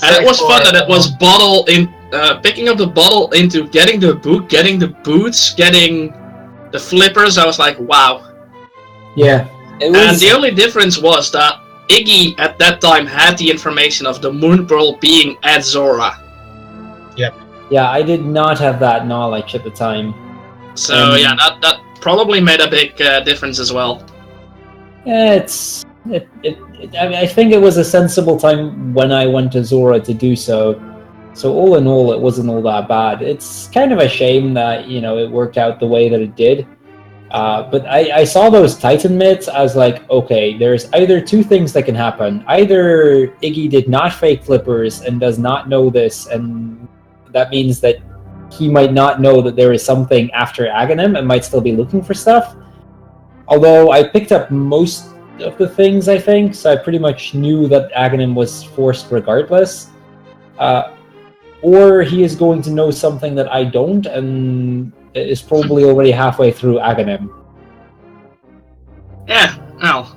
and it was fun that it was picking up the bottle into getting the boot, getting the boots, getting the flippers. I was like, wow. Yeah. And the only difference was that Iggy at that time had the information of the Moon Pearl being at Zora. Yep. Yeah, I did not have that knowledge at the time. So that probably made a big difference as well. Yeah, I think it was a sensible time when I went to Zora to do so. So all in all, it wasn't all that bad. It's kind of a shame that it worked out the way that it did. But I saw those Titan mitts. I was like, okay, there's either two things that can happen. Either Iggy did not fake flippers and does not know this, and that means that he might not know that there is something after Aghanim and might still be looking for stuff. Although I picked up most of the things, I think, so I pretty much knew that Aghanim was forced regardless. Or he is going to know something that I don't, and is probably already halfway through Aghanim. Yeah, well.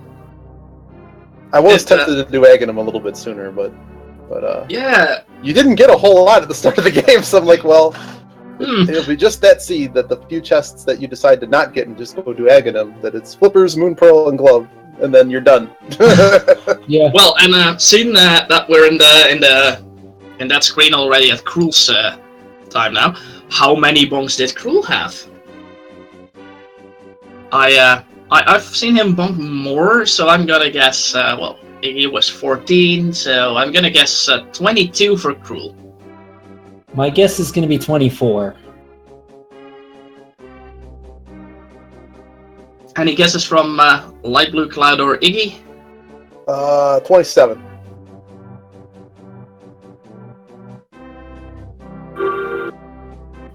I was tempted to do Aghanim a little bit sooner, but yeah. You didn't get a whole lot at the start of the game, so I'm like, well, it'll be just that seed that the few chests that you decide to not get and just go do Aghanim, that it's Flippers, Moon Pearl, and Glove, and then you're done. Yeah. Well, and seeing that we're in the in that screen already at Crrool's time now. How many bonks did Crrool have? I've seen him bonk more, so I'm gonna guess. Well, Iggy was 14, so I'm gonna guess 22 for Crrool. My guess is gonna be 24. Any guesses from Light Blue Cloud or Iggy? 27.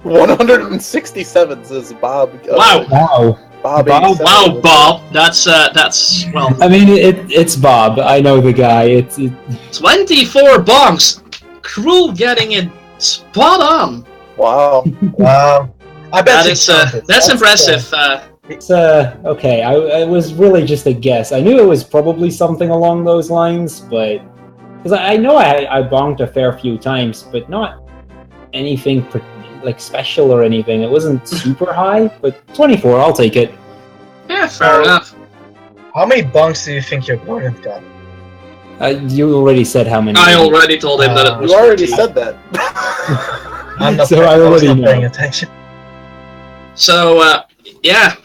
$167 says Bob. Wow! Wow. Bob. Bob? 87. Wow, Bob! That's well. I mean, it's Bob. I know the guy. It's 24 bonks! Crrool getting it spot on! Wow. Wow. I bet That is, that's impressive. It's okay. It was really just a guess. I knew it was probably something along those lines, but because I know I bonked a fair few times, but not anything like special or anything. It wasn't super high, but 24, I'll take it. Yeah, fair enough. How many bonks do you think your opponent got? You already said how many. I already told him that it was You already 14. said that. I'm not, So I already not know. paying attention. So, yeah,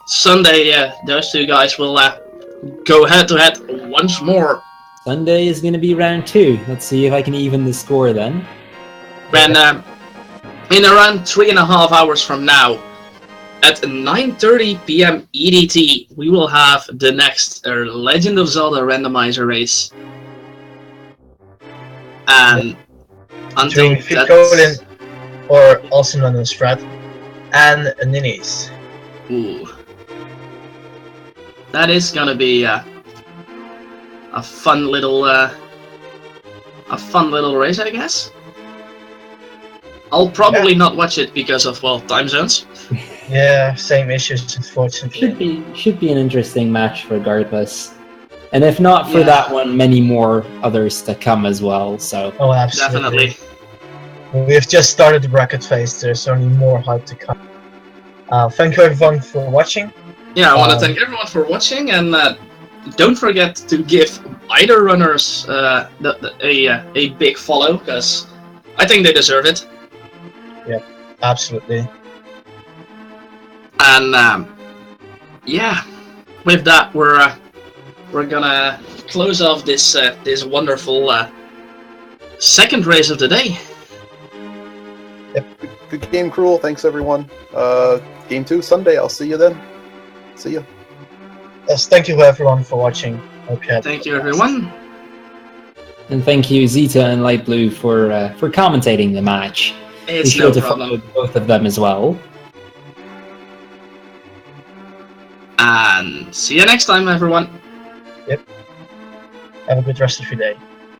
Sunday, those two guys will go head-to-head once more. Sunday is going to be round 2. Let's see if I can even the score then. When, in around 3.5 hours from now, at 9:30 PM EDT, we will have the next Legend of Zelda Randomizer race. And until Between that... Colin, or also known as Strat, and Ninnies. Ooh. That is gonna be a fun little race, I guess. I'll probably not watch it because of, well, time zones. Yeah, same issues, unfortunately. Should be an interesting match regardless. And if not for Yeah. that one, many more others to come as well. So Oh, absolutely. Definitely. We've just started the bracket phase. There's only more hype to come. Thank you everyone for watching. Yeah, I want to thank everyone for watching, and don't forget to give either runners a big follow, because I think they deserve it. Absolutely. And yeah, with that, we're gonna close off this this wonderful second race of the day. Good game, Crrool. Thanks, everyone. Game 2, Sunday. I'll see you then. See you. Yes, thank you everyone for watching. Okay. Thank you, everyone. and thank you Zeta and Light Blue for commentating the match. Be It's sure no to problem. follow both of them as well. And see you next time, everyone. Have a good rest of your day.